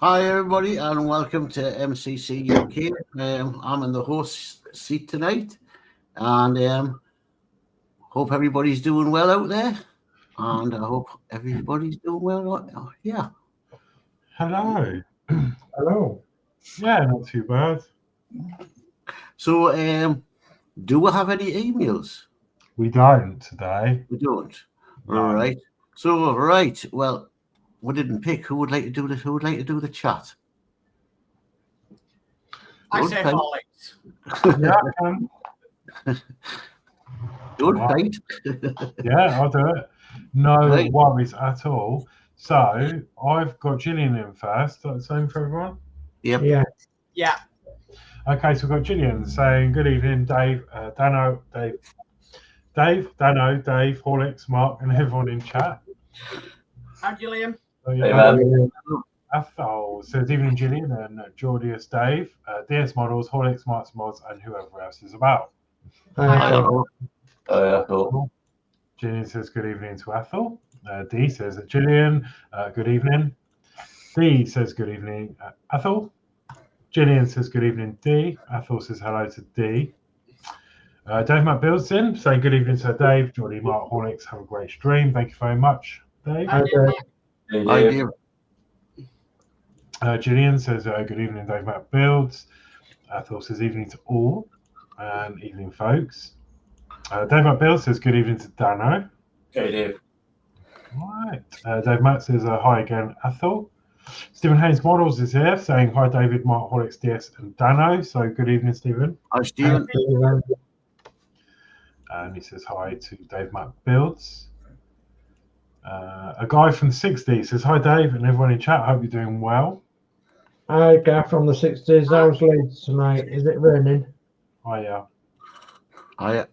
Hi everybody and welcome to MCC UK. I'm in the host seat tonight and hope everybody's doing well out there, and I hope everybody's doing well. Yeah. Hello. Hello. Yeah, not too bad. So do we have any emails? We don't today. We don't. No. All right. So right, well, we didn't pick who would like to do this. Who would like to do the chat? I say Horlixs. Yeah, Don't Wow. fight. yeah, I'll do it. No Right. worries at all. So I've got Gillian in first. That's the same for everyone. Yep. Yeah. Yeah. Okay, so we've got Gillian saying good evening, Dave, Danno, Danno, Dave, Horlixs, Mark, and everyone in chat. Hi, Gillian. So, Hey, yeah, man. Athol says evening, Gillian, and Geordie Dave, DS Models, Horlixs, Marks, Modz, and whoever else is about. Hello. Oh, yeah, cool. Gillian says good evening to Athol. D says Gillian, good evening. D says good evening, Athol. Gillian says good evening, D. Athol says hello to D. Dave Builds in saying good evening to Dave, Geordie, Mark, Horlixs. Have a great stream. Thank you very much, Dave. Hi, Gillian. Hey, Hi, Dave. dear. Gillian says good evening, Dave Builds. Athol says evening to all, and evening, folks. Dave Builds says good evening to Danno. Hey, Dave. Right. Dave Matt says hi again, Athol. Stephen Haynes Models is here saying hi, David, Mark, Horlixs, DS, and Danno. So good evening, Stephen. Hi, Stephen. And he says hi to Dave Matt Builds. A guy from the 60s says hi, Dave, and everyone in chat. Hope you're doing well. Hi, Gav from the 60s. How's Leeds tonight? Is it raining? Hi, Hi.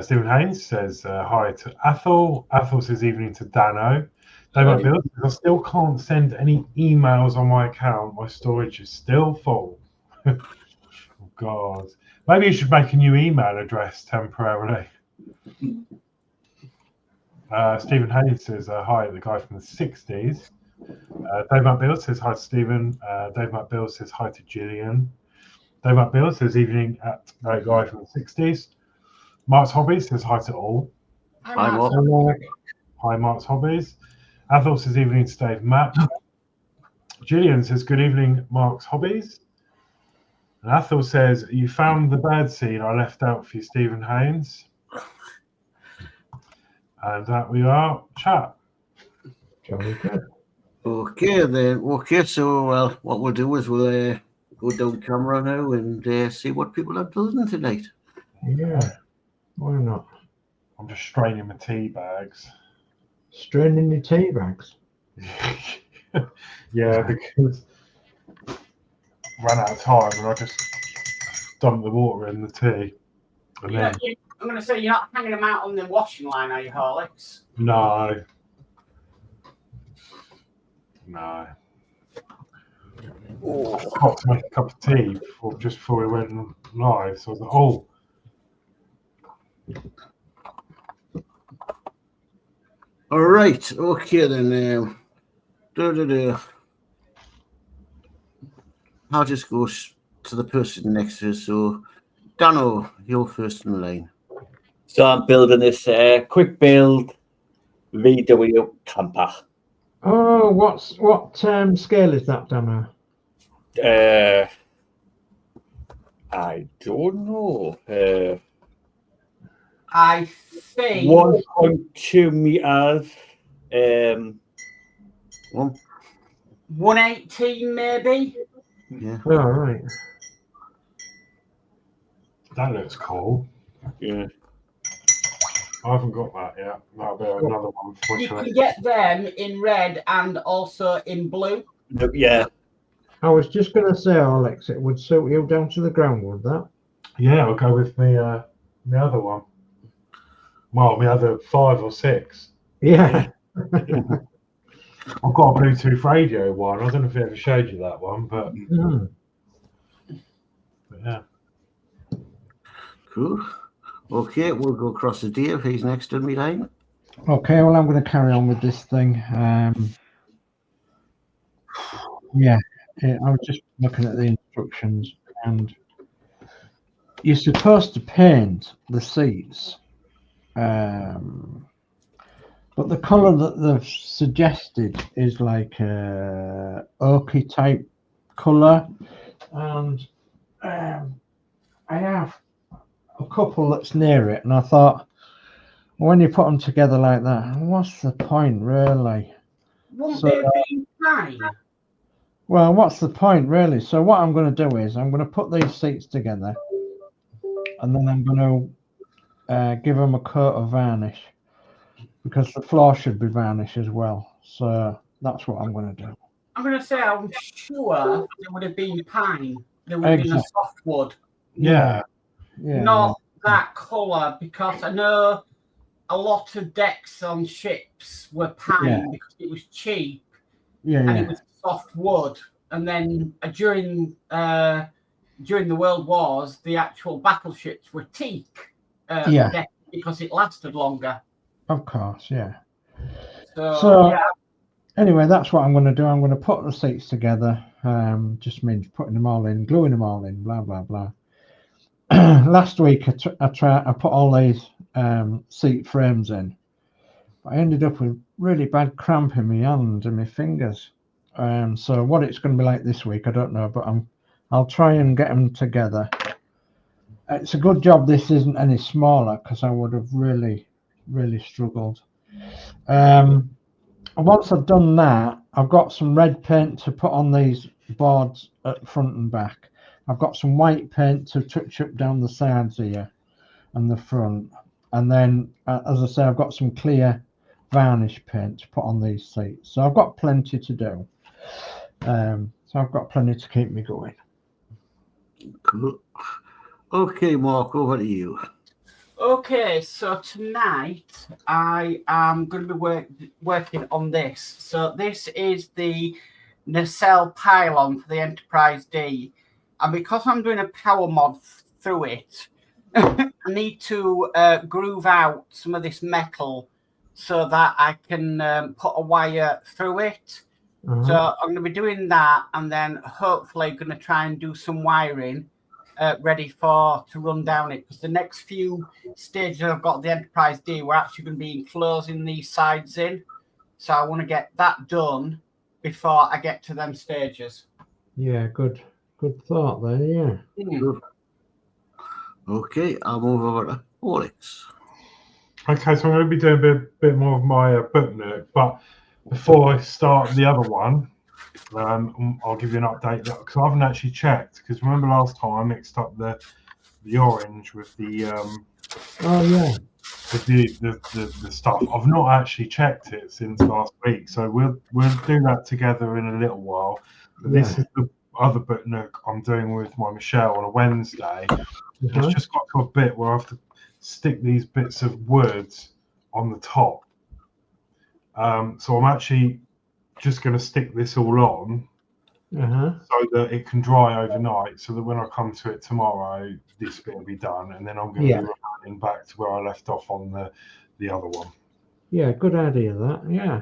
Stephen Haynes says hi to Athol. Athol says evening to Danno. Dave Matt Builds says, I still can't send any emails on my account. My storage is still full. Oh, God. Maybe you should make a new email address temporarily. Stephen Haynes says hi, the guy from the 60s. Dave Matt Builds says hi to Stephen. Dave Matt Builds says hi to Gillian. Dave Matt Builds says evening at the guy from the 60s. Mark's Hobbies says hi to all. Hi, Mark. Hi, Mark's Hobbies. Athol says evening to Dave Matt. Gillian says good evening, Mark's Hobbies. And Athol says you found the bird seed I left out for you, Stephen Haynes. And that we are chat. Jolly good. Okay then. Okay, so what we'll do is we'll go down camera now and see what people are building tonight. Yeah. Why not? I'm just straining my tea bags. Straining your tea bags. Yeah, because ran out of time and I just dumped the water in the tea. And then, I'm going to say you're not hanging them out on the washing line, are you, Horlixs? no. No. Oh. I forgot to make a cup of tea just before we went live. So I was like, oh. All right. Okay then. I'll just go to the person next to us. So, Danno, you're first in line. So I'm building this quick build VW camper. Oh, what scale is that, Danno? I don't know. I think 1.2 meters. 118 maybe. Yeah. Oh, right. That looks cool. Yeah. I haven't got that yet. That'll be another one. You can get them in red and also in blue. Yeah. I was just going to say, Alex, it would suit you down to the ground, would that? Yeah, I'll go with the other one. Well, the other 5 or 6. Yeah. I've got a Bluetooth radio one. I don't know if I ever showed you that one, but yeah. Cool. Okay, we'll go across to Dave. He's next in my line. Okay, well, I'm going to carry on with this thing. Yeah, I was just looking at the instructions, and you're supposed to paint the seats, but the colour that they've suggested is like a ochre type colour, and I have a couple that's near it, and I thought, when you put them together like that, what's the point, really? Won't So, they be fine? well, what's the point, really? So what I'm going to do is I'm going to put these seats together, and then I'm going to give them a coat of varnish, because the floor should be varnished as well. So that's what I'm going to do. I'm going to say I'm sure there would have been pine. There would have been a softwood. Yeah. Not that colour, because I know a lot of decks on ships were pine because it was cheap and it was soft wood. And then during the World Wars, the actual battleships were teak decks because it lasted longer. Of course, yeah. So anyway, that's what I'm going to do. I'm going to put the seats together. Just means putting them all in, gluing them all in, blah blah blah. Last week I put all these seat frames in, but I ended up with really bad cramp in my hand and my fingers. So what it's going to be like this week, I don't know, but I'll try and get them together. It's a good job this isn't any smaller, because I would have really struggled. Once I've done that, I've got some red paint to put on these boards at front and back. I've got some white paint to touch up down the sides here and the front. And then, as I say, I've got some clear varnish paint to put on these seats. So I've got plenty to do. So I've got plenty to keep me going. Cool. Okay, Mark, over to you. Okay, so tonight I am going to be working on this. So this is the nacelle pylon for the Enterprise D. And because I'm doing a power mod through it, I need to groove out some of this metal so that I can put a wire through it. So I'm going to be doing that, and then hopefully going to try and do some wiring ready to run down it. Because the next few stages I've got the Enterprise D, we're actually going to be enclosing these sides in. So I want to get that done before I get to them stages. Yeah, good thought there, yeah. Okay, I'll move over to Horlixs. Okay, so I'm going to be doing a bit more of my booknote, but before I start the other one, I'll give you an update, because I haven't actually checked, because remember last time I mixed up the orange with the the stuff. I've not actually checked it since last week, so we'll do that together in a little while. But this is the other booknote I'm doing with my Michelle on a Wednesday. It's just got to a bit where I have to stick these bits of wood on the top. So I'm actually just going to stick this all on so that it can dry overnight, so that when I come to it tomorrow, this bit will be done, and then I'm going to be running back to where I left off on the other one. Yeah, good idea that. Yeah.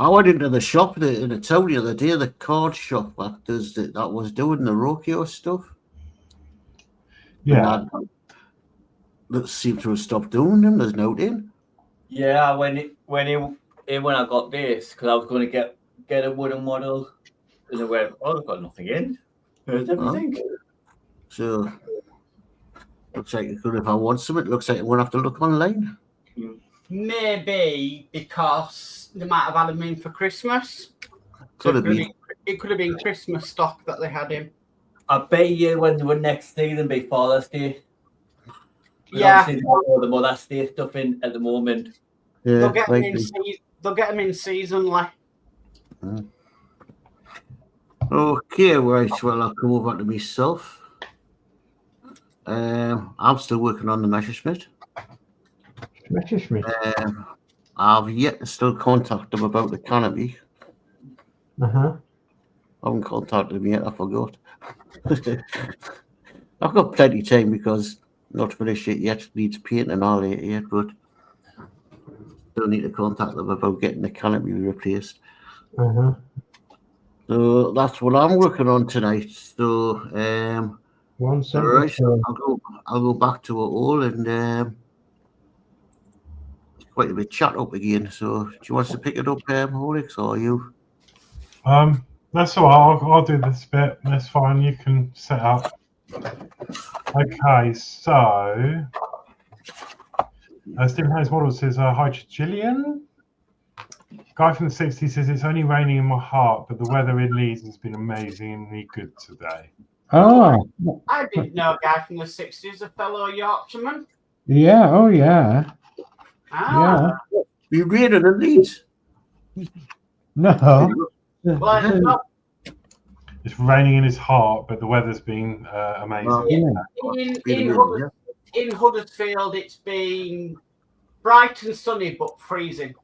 I went into the shop in the town the other day, the card shop that was doing the Rokio stuff. Yeah. That seemed to have stopped doing them. There's no in. Yeah, when I got this, because I was going to get a wooden model, and I went, I've got nothing in. There's everything. So looks like if I want something, it looks like I'm going to have to look online. Maybe because they might have had them in for Christmas. Could have been. It could have been Christmas stock that they had in. I bet you when they were next season be Father's Day. Yeah. Obviously, all the Mother's Day stuff in at the moment. Yeah, they'll get them in seasonally. Okay, right. Well, I'll come over to myself. I'm still working on the Messerschmitt. I've yet to still contact them about the canopy. I haven't contacted them yet. I forgot. I've got plenty of time because not finished it yet. Needs paint and all yet, but still need to contact them about getting the canopy replaced. So that's what I'm working on tonight. So, all right, 172. I'll go back to it all and quite a bit chat up again. So, do you want to pick it up, Horlixs, or you? That's all right. I'll do this bit. That's fine. You can set up. Okay, so Stephen Hayes Models says, hi to Gillian. Guy from the 60s says, it's only raining in my heart, but the weather in Leeds has been amazingly good today. Oh, I didn't know a guy from the 60s, a fellow Yorkshireman. yeah. Oh, yeah. Ah. You rated in Leeds? No. Well, it's not It's raining in his heart, but the weather's been amazing. in Huddersfield, it's been bright and sunny, but freezing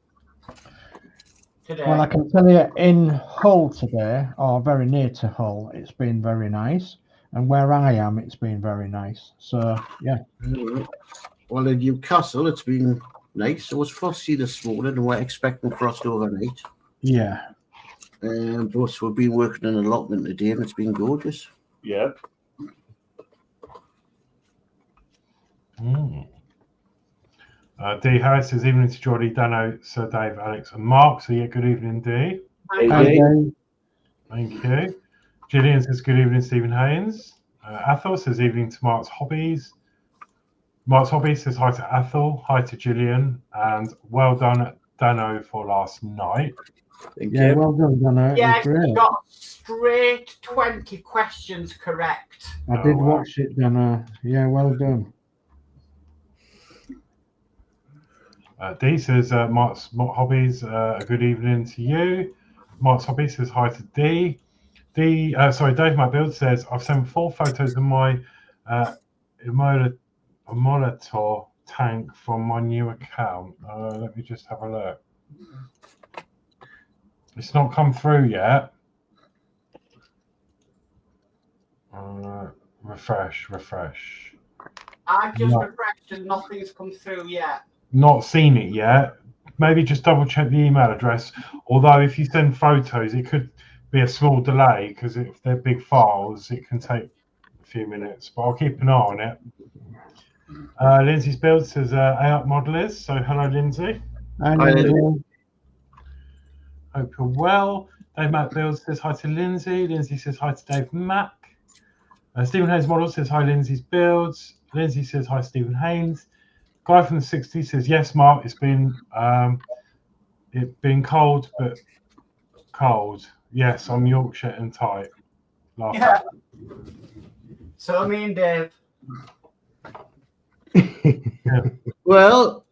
today. Well, I can tell you in Hull today, or very near to Hull, it's been very nice. And where I am, it's been very nice. So, yeah. Well, in Newcastle, it's been nice. It was frosty this morning, and we're expecting frost overnight. Yeah. But we've been working in an allotment today, and it's been gorgeous. Yeah. D Harris says, evening to Geordie, Danno, Sir Dave, Alex, and Mark. So, yeah, good evening, D. Hi, Dave. Thank you. Gillian says, good evening, Stephen Haynes. Athol says, evening to Mark's Hobbies. Mark's Hobbies says, hi to Athol, hi to Gillian, and well done, Danno, for last night. Yeah, well done, Danno. Yeah, you got straight 20 questions correct. I did watch it, Danno. Yeah, well done. D says, Mark's Hobbies, a good evening to you. Mark's Hobbies says, hi to D. Dave Builds says, I've sent 4 photos of my monitor tank from my new account. Let me just have a look. It's not come through yet. Refresh. I've just refreshed and nothing's come through yet. Not seen it yet. Maybe just double check the email address. Although if you send photos, it could be a small delay because if they're big files, it can take a few minutes. But I'll keep an eye on it. Lindsey's Build says, Partwork Models. So hello, Lindsey. Hi, Lindsey. Hope you're well. Dave Builds says hi to Lindsey. Lindsey says hi to Dave Mac. Stephen Hayes Models says hi, Lindsey's Builds. Lindsey says hi, Stephen Haynes. Guy from the 60s says, yes, Mark, it's been cold, but cold. Yes, I'm Yorkshire and tight. Yeah. So me and Dave. Yeah. Well,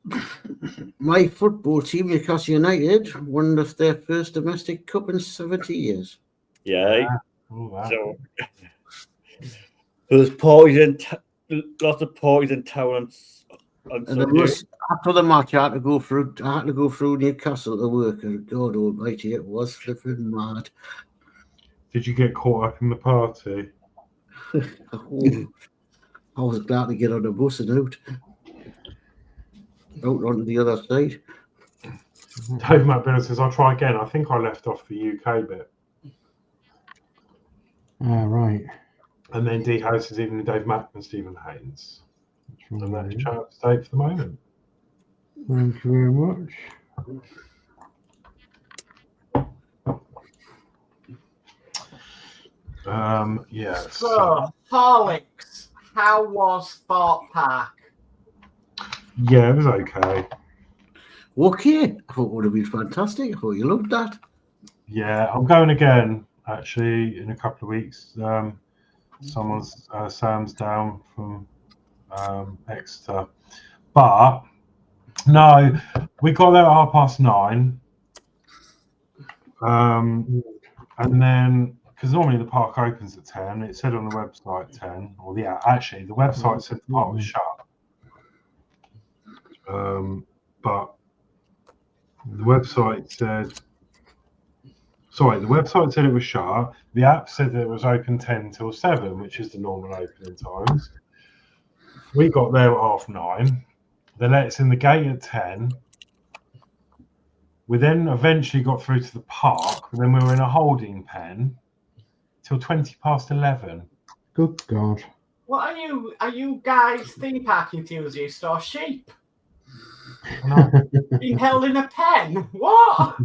my football team, Newcastle United, won their first domestic cup in 70 years. Yeah. Wow. So there's parties lots of parties and talents. And after the match, I had to go through Newcastle to work, and God Almighty, it was flipping mad. Did you get caught up in the party? I was glad to get on the bus and out onto the other side. Dave McBennett says, I'll try again. I think I left off the UK bit. Right. And then D House is even Dave Mack and Stephen Haynes. And that's chat state for the moment. Thank you very much. Yes. So, Horlixs, how was Thorpe Park? Yeah, it was okay. Okay, I thought it would have been fantastic. I thought you loved that. Yeah, I'm going again actually in a couple of weeks. Sam's down from Exeter, but no, we got there at 9:30, and then because normally the park opens at 10, it said on the website 10, or yeah, actually the website said the park was shut, but the website said. Sorry, the website said it was shut. The app said that it was open 10 till 7, which is the normal opening times. We got there at 9:30. They let us in the gate at 10. We then eventually got through to the park, but then we were in a holding pen till 11:20. Good God. What are you guys theme park enthusiasts or sheep? Being held in a pen? What?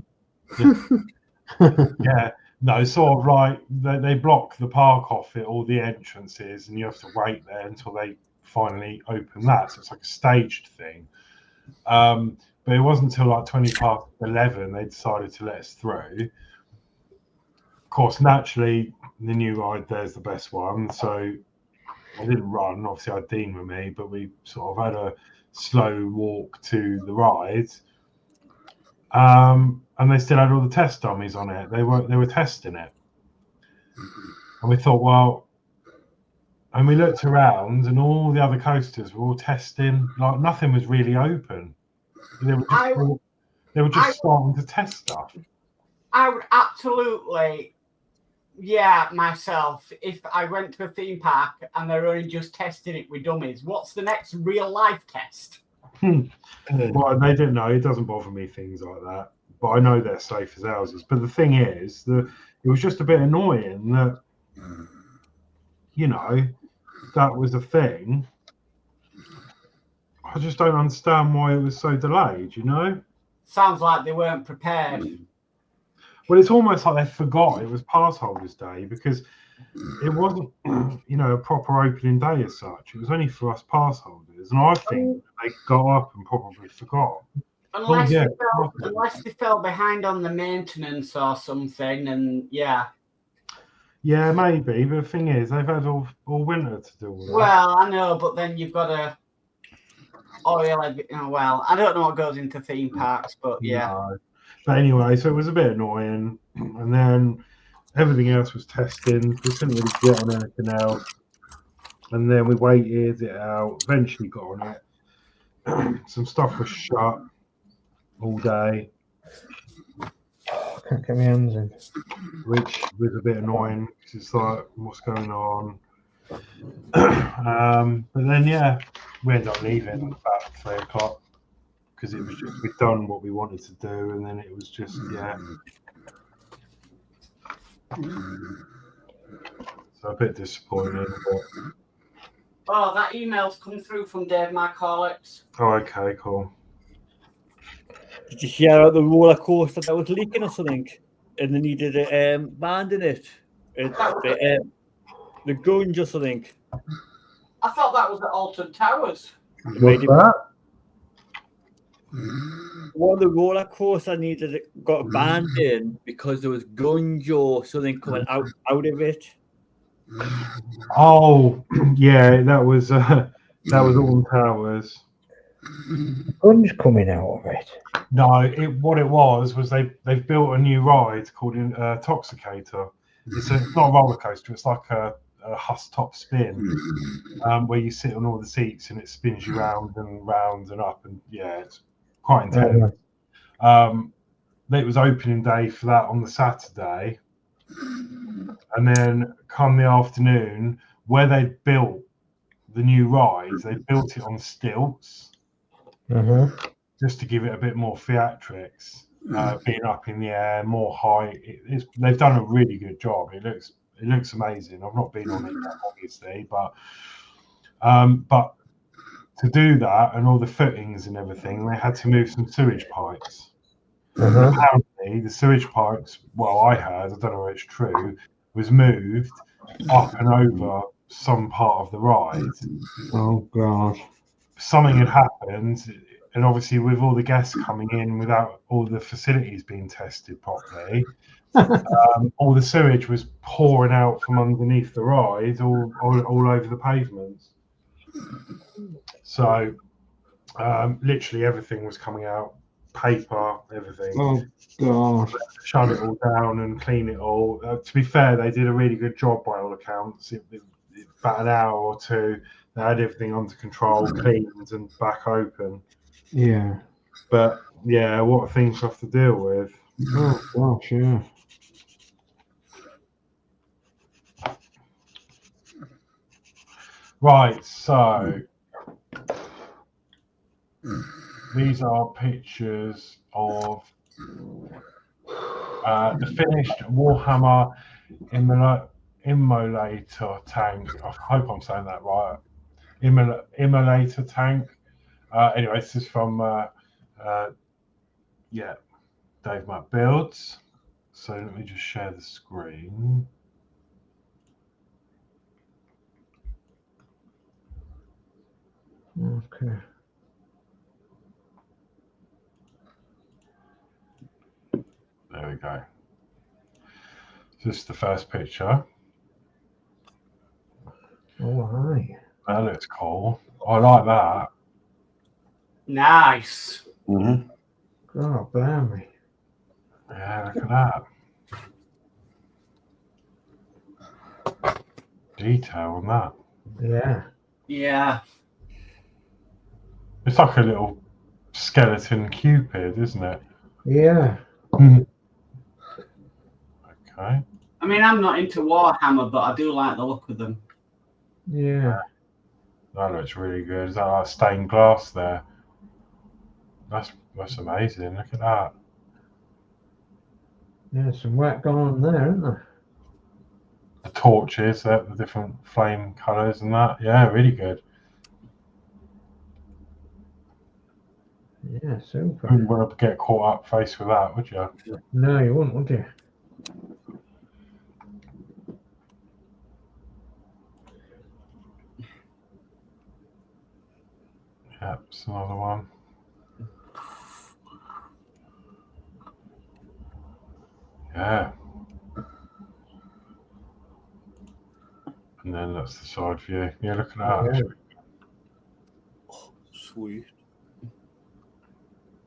Yeah, no, sort of like they block the park off at all the entrances, and you have to wait there until they finally open that. So it's like a staged thing. But it wasn't until like 11:20 they decided to let us through. Of course, naturally, the new ride there's the best one. So I didn't run. Obviously, I had Dean with me, but we sort of had a slow walk to the ride. And they still had all the test dummies on it. They were testing it, and we thought, well, and we looked around, and all the other coasters were all testing. Like nothing was really open. They were just starting to test stuff. I would absolutely, myself. If I went to a theme park and they're only just testing it with dummies, what's the next real life test? Well, they didn't know. It doesn't bother me, things like that. But I know they're safe as houses. But the thing is, it was just a bit annoying that, that was a thing. I just don't understand why it was so delayed, Sounds like they weren't prepared. Well, it's almost like they forgot it was pass holders day, because it wasn't, a proper opening day as such. It was only for us pass holders. And I think they got up and probably forgot. Unless they fell behind on the maintenance or something, and yeah, maybe. But the thing is, they've had all winter to do with that. Well, I know, but then you've got to oil everything. Well, I don't know what goes into theme parks, but yeah. No. But anyway, so it was a bit annoying, and then everything else was testing. We couldn't really get on anything else, and then we waited it out. Eventually got on it. Some stuff was shut all day. I can't get my hands in. Which was a bit annoying, because it's like, what's going on? But then, we ended up leaving at about 3:00, because it was just, we'd done what we wanted to do, and then it was just, So a bit disappointing. But... Oh, that email's come through from Dave, my Horlixs. Oh, okay, cool. Did you hear about the roller coaster that was leaking or something? And they needed a band in it. The gunge or something. I thought that was the Alton Towers. What's that? One of the roller coaster got a band in because there was gunge or something coming out of it. Oh, yeah, that was Alton Towers. Gunge coming out of it. No, what it was they've built a new ride called Toxicator. It's not a roller coaster. It's like a Huss top spin, where you sit on all the seats and it spins you round and up, and it's quite intense. It was opening day for that on the Saturday, and then come the afternoon, where they built the new rides, they built it on stilts. Just to give it a bit more theatrics, being up in the air, more height. They've done a really good job. It looks amazing. I've not been on it yet, obviously, but to do that and all the footings and everything, they had to move some sewage pipes. Apparently, the sewage pipes, I heard, I don't know if it's true, was moved up and over some part of the ride. Oh God! Something had happened. And obviously, with all the guests coming in without all the facilities being tested properly, all the sewage was pouring out from underneath the ride, all over the pavements. So, literally everything was coming out, paper, everything. Oh God! Shut it all down and clean it all. To be fair, they did a really good job by all accounts. About an hour or two, they had everything under control, cleaned and back open. Yeah. But what things you have to deal with. Oh gosh, yeah. Right, so these are pictures of The finished Warhammer Immolator tank. I hope I'm saying that right. Immolator tank. Anyway, this is from Dave Builds. So let me just share the screen. Okay. There we go. This is the first picture. All right. That looks cool. I like that. Nice. Mm-hmm. Oh, blimey. Yeah, look at that. Detail on that. Yeah. Yeah. It's like a little skeleton Cupid, isn't it? Yeah. Okay. I mean, I'm not into Warhammer, but I do like the look of them. Yeah. That looks really good. Is that like stained glass there? That's amazing. Look at that. Yeah, some work going on there, isn't there? The torches, the different flame colours and that. Yeah, really good. Yeah, super. Wouldn't want to get caught up face with that, would you? No, you wouldn't, would you? Yep, it's another one. Yeah. And then that's the side view. Yeah, look at that. Yeah. Oh, sweet.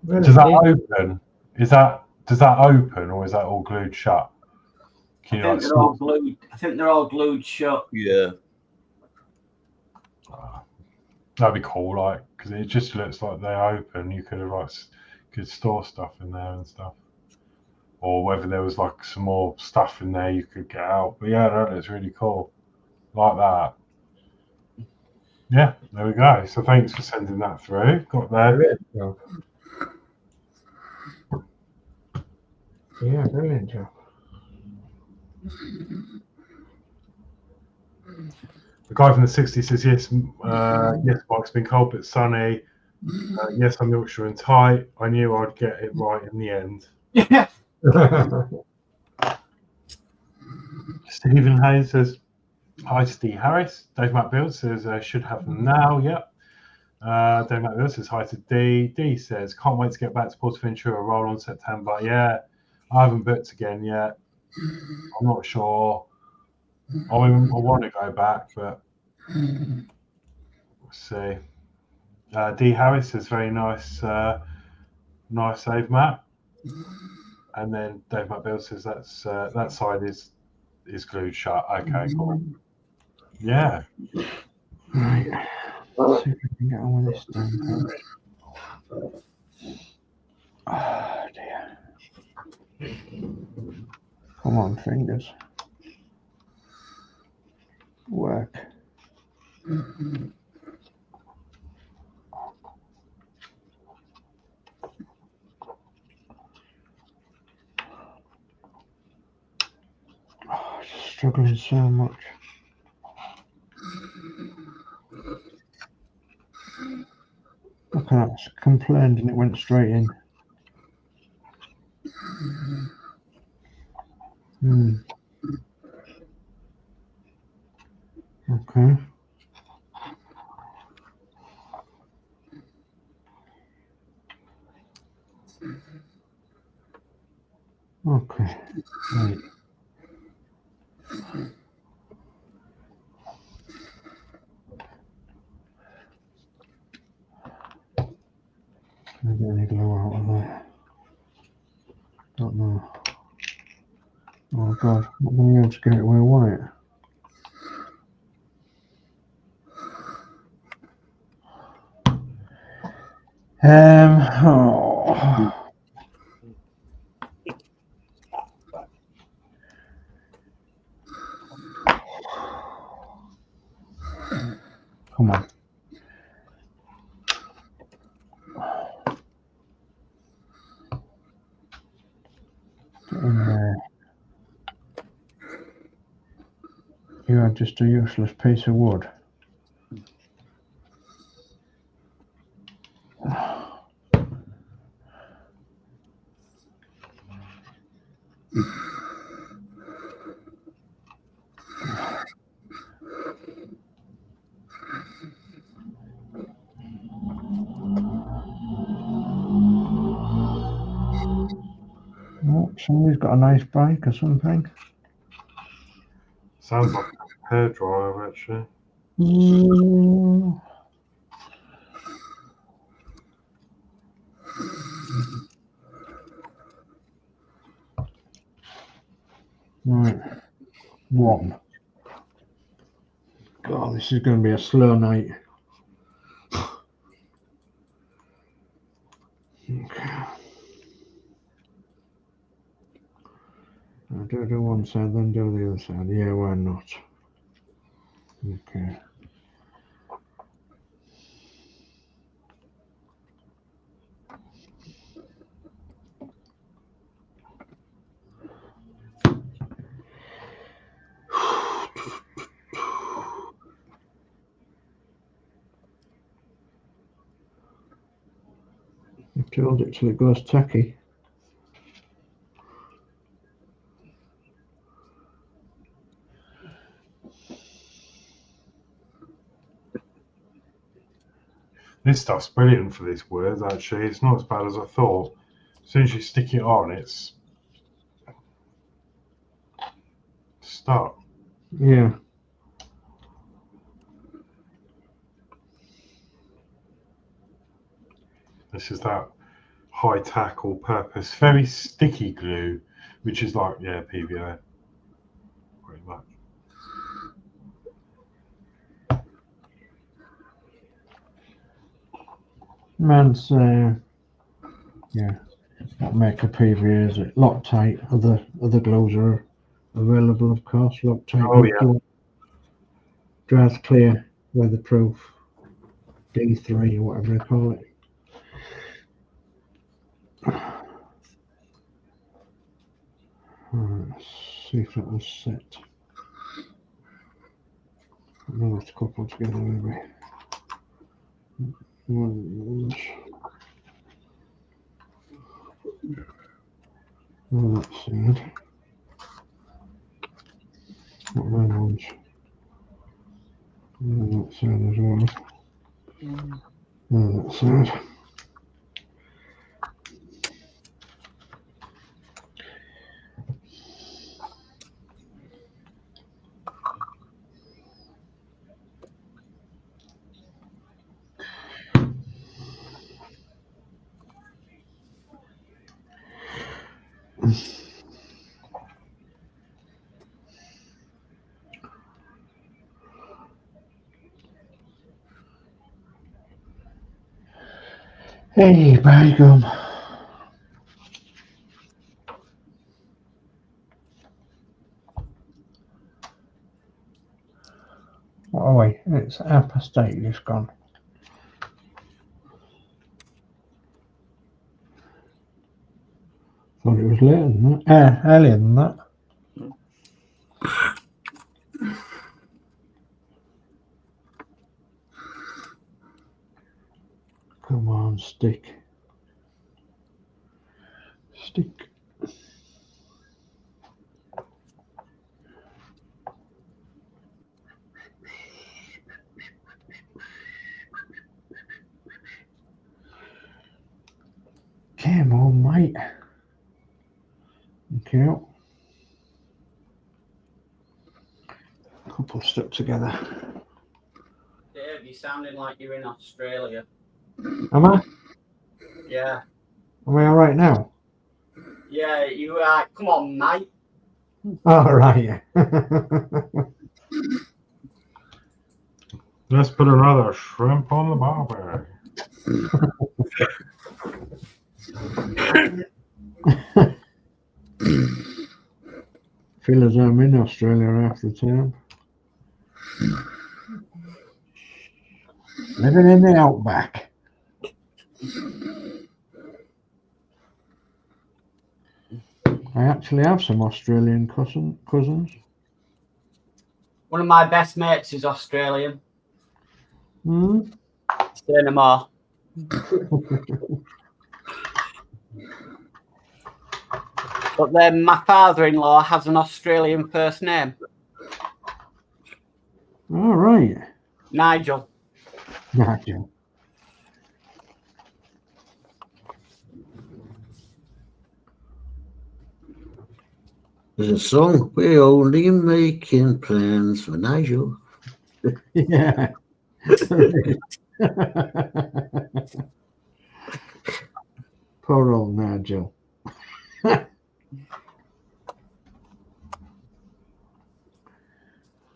Really Does that neat. open? Does that open or is that all glued shut? Can you I like think they're all glued. I think they're all glued shut. Yeah. That'd be cool, like, because it just looks like they open. You could have like could store stuff in there and stuff, or whether there was like some more stuff in there you could get out. But yeah, that looks really cool, like that. Yeah, there we go. So thanks for sending that through. Got there. Brilliant job. Yeah, brilliant job. The guy from the 60s says yes. Yes, Mike's been cold but sunny. Yes, I'm Yorkshire and tight. I knew I'd get it right in the end. Yeah. Stephen Hayes says, hi to D. Harris. Dave Builds says, should have them now. Yep. Dave Builds says, hi to D. D says, can't wait to get back to Portaventura. Roll on September. Yeah, I haven't booked again yet. I'm not sure. I want to go back, but we'll see. D. Harris says, very nice, nice save, Matt. And then Dave Builds says, that's that side is glued shut. Okay, cool. Yeah. Right. Let's see if we can get on with this done. Oh dear. Come on, fingers. Work. Oh, just struggling so much. Look at that, it's complained and it went straight in. Okay. Okay. Right. Maybe any glue out of there. Don't know. Oh god, I'm not going to be able to get it where I want it. Oh. Come on. You are just a useless piece of wood. Oh, somebody's got a nice bike or something. Sounds like a hairdryer, actually. Right. 1. God, this is going to be a slow night. Okay. I'll do one side, then do the other side. Yeah, why not? Okay. I've told it till it goes tacky. This stuff's brilliant for these words, actually. It's not as bad as I thought. As soon as you stick it on, it's stuck. Yeah. This is that high-tack all-purpose, very sticky glue, which is like, yeah, PVA. Pretty much. Man's, yeah, that make a PVA, is it? Loctite, other glues are available, of course. Loctite, Oh, yeah. dries clear, weatherproof, D3, or whatever they call it. Right, let's see if that was set. Another couple together, maybe. One. Oh, that's sad. What are those ones? Oh, that's sad as well. Oh, that's sad. Hey, by gum. Oh wait, it's apostate just gone. Thought it was later than that. Earlier than that. Come on, stick. Stick. Come on, mate. Okay. Couple stuck together. Dave, you're sounding like you're in Australia. Am I? Yeah. Am I all right now? Yeah, you are. Come on, mate. All right. Let's put another shrimp on the barbie. Feel as though I'm in Australia half the time. Living in the outback. I actually have some Australian cousins. One of my best mates is Australian. Say no more. But then my father-in-law has an Australian first name. All right. Nigel. Nigel. There's a song. We're only making plans for Nigel. Yeah. Poor old Nigel.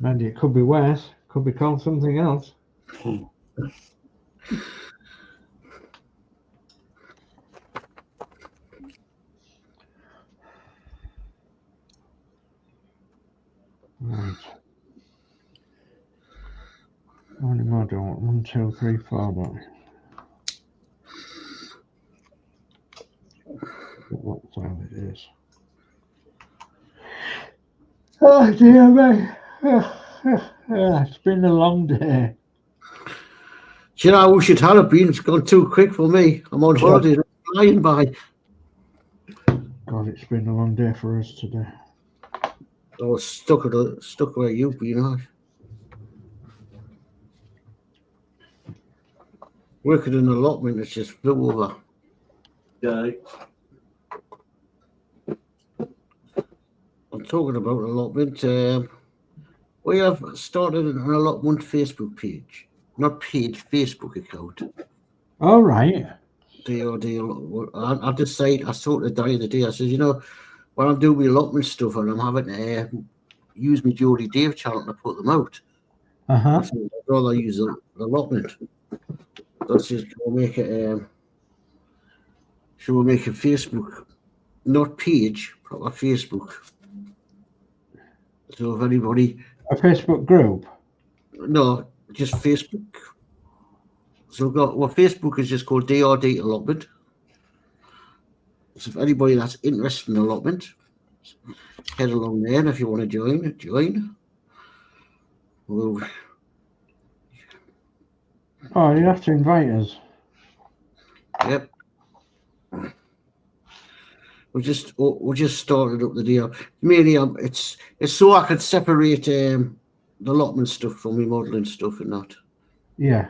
Maybe it could be worse. Could be called something else. Right. How many more do I want? 1, 2, 3, 4, don't we? What time it is? Oh dear me. It's been a long day. Do you know, I wish it had been. It's gone too quick for me. I'm on holiday, flying by. God, it's been a long day for us today. I was stuck where you've been, huh? Working in an allotment, it's just flew over. Yeah. I'm talking about allotment. We have started an allotment Facebook page. Not page, Facebook account. All right. I decided, I sort of the other day, I said, you know, when I'm doing my allotment stuff and I'm having to use my Geordie Dave channel to put them out, I said, I'd rather use an allotment. That's just, we'll make it, we'll make a Facebook, not page, proper Facebook. So if anybody... A Facebook group? No, just Facebook. So we've got, well, Facebook is just called DRD Allotment. So if anybody that's interested in allotment, head along there, and if you want to join. We'll... Oh, you have to invite us. Yep. We just started up the deal. Mainly, it's so I could separate the allotment stuff from my modelling stuff and that. Yeah.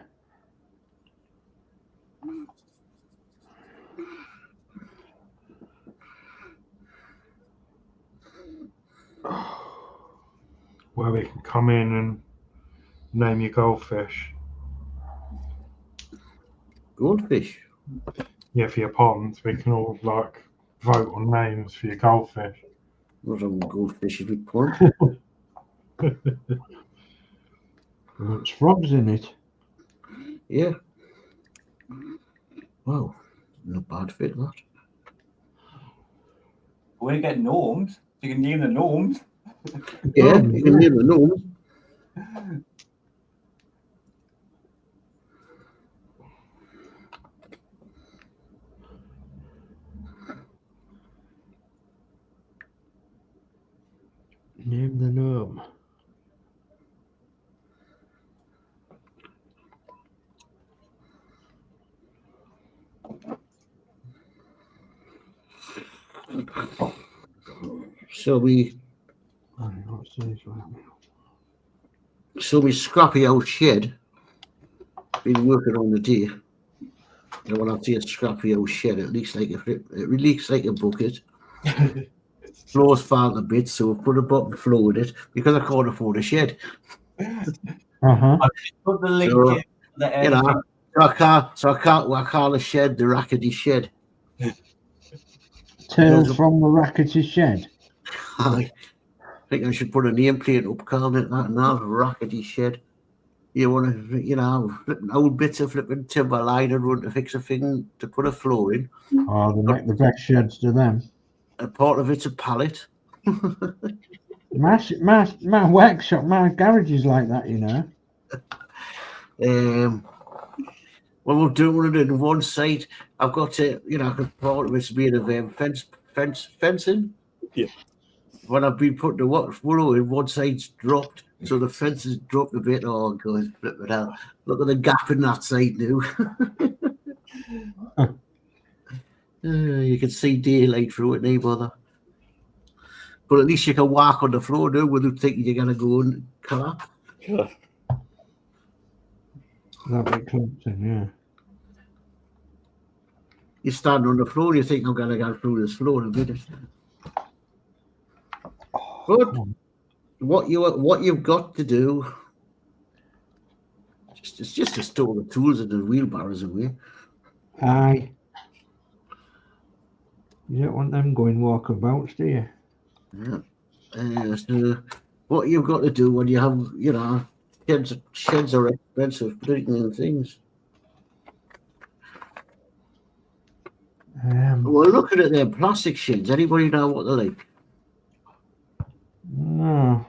Where we can come in and name your goldfish. Goldfish? Yeah, for your ponds. We can all like vote on names for your goldfish. Not on goldfish if you pond. There's frogs in it. Yeah. Wow. Not bad fit, that. We're going to get gnomes. You can name the gnomes. Yeah, you can name the gnomes. Name the gnome. So we scrappy old shed. Been working on the day. And when I say a scrappy old shed, it leaks like a bucket. Floor's falling a bit, so we put a bottom floor in it because I can't afford a shed. Put the link So, in the you know, I call the shed the rackety shed. Tales from the rackety shed. I think I should put a nameplate up calling it that now, rackety shed. You want to, you know, flipping old bits of flipping timber line and run to fix a thing to put a floor in. Oh, they make the best sheds to them. A part of it's a pallet. My workshop, my garage is like that, you know. Well, we're doing it in one site. I've got to, you know, part of it's being of fencing. Yeah. when I've been putting the willow in, one side's dropped, so the fence has dropped a bit. Oh, God, flip it out. Look at the gap in that side now. You can see daylight through it, no bother. But at least you can walk on the floor now without thinking you're going to go and collapse. That bit clumping, yeah. You stand on the floor, you think I'm going to go through this floor in a minute. But what you've got to do, it's just to store the tools and the wheelbarrows away. Aye. You don't want them going walkabouts, do you? Yeah. So what you've got to do when you have, you know, sheds are expensive, particularly in things. Well, looking at their plastic sheds, anybody know what they're like? No.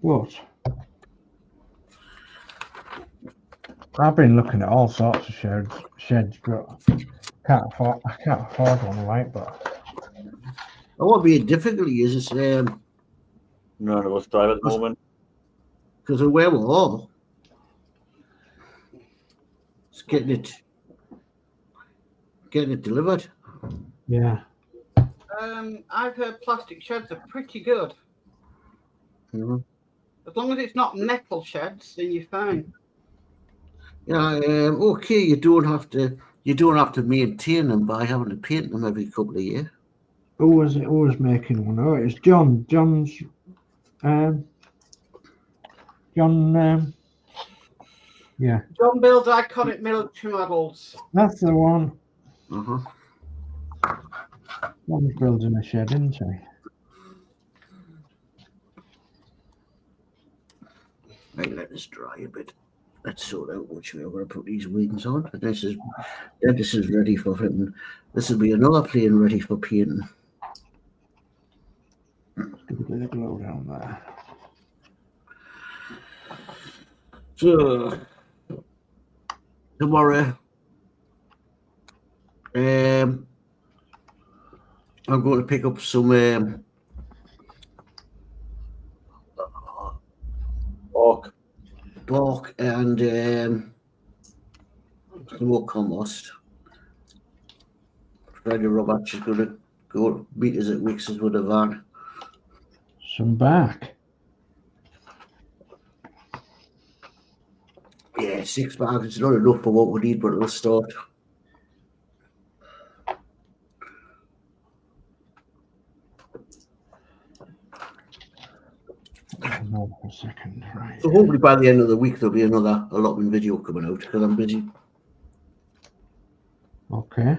What? I've been looking at all sorts of sheds, but I can't afford one, right? But what being difficulty is it's none of us drive at the moment because of where we're all. It's getting it delivered. Yeah. I've heard plastic sheds are pretty good. Mm-hmm. As long as it's not metal sheds, then you're fine. Yeah. Okay. You don't have to maintain them by having to paint them every couple of years. Who was making one? Oh, it's John. John. Yeah. John Builds iconic military models. That's the one. Uh-huh. John's building a shed, isn't he? Right, let this dry a bit. Let's sort out which way I'm going to put these wings on. This is ready for fitting. This will be another plane ready for painting. Give a bit of glow down there. So tomorrow, I'm going to pick up some bark and some more compost. Friday Robert's is going to go meet us at Wix's with a van. Some bark. Yeah, 6 bags. It's not enough for what we need, but it'll start. Hold on for a second, right? So hopefully by the end of the week there'll be another allotment video coming out because I'm busy. Okay.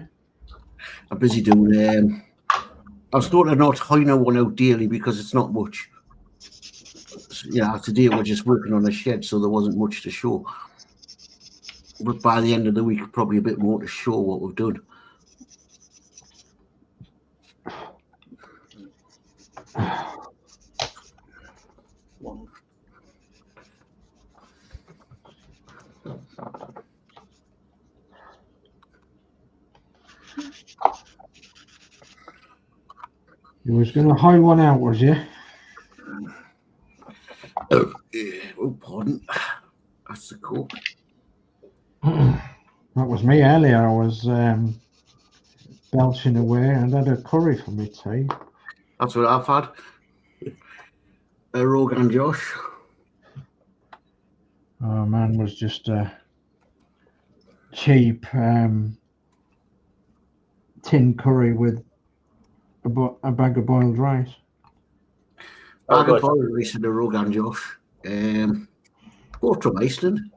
I'm busy doing. I'm starting to not hire one out daily because it's not much. Yeah, today we're just working on a shed, so there wasn't much to show. But by the end of the week, probably a bit more to show what we've done. You was going to hire one out, was you? Oh, pardon. That's the cook. That was me earlier. I was belching away and had a curry for me tea. That's what I've had. A Rogan Josh. Oh, man, was just a cheap tin curry with a bag of boiled rice. Bag of boiled rice and a Rogan Josh. Both from Iceland.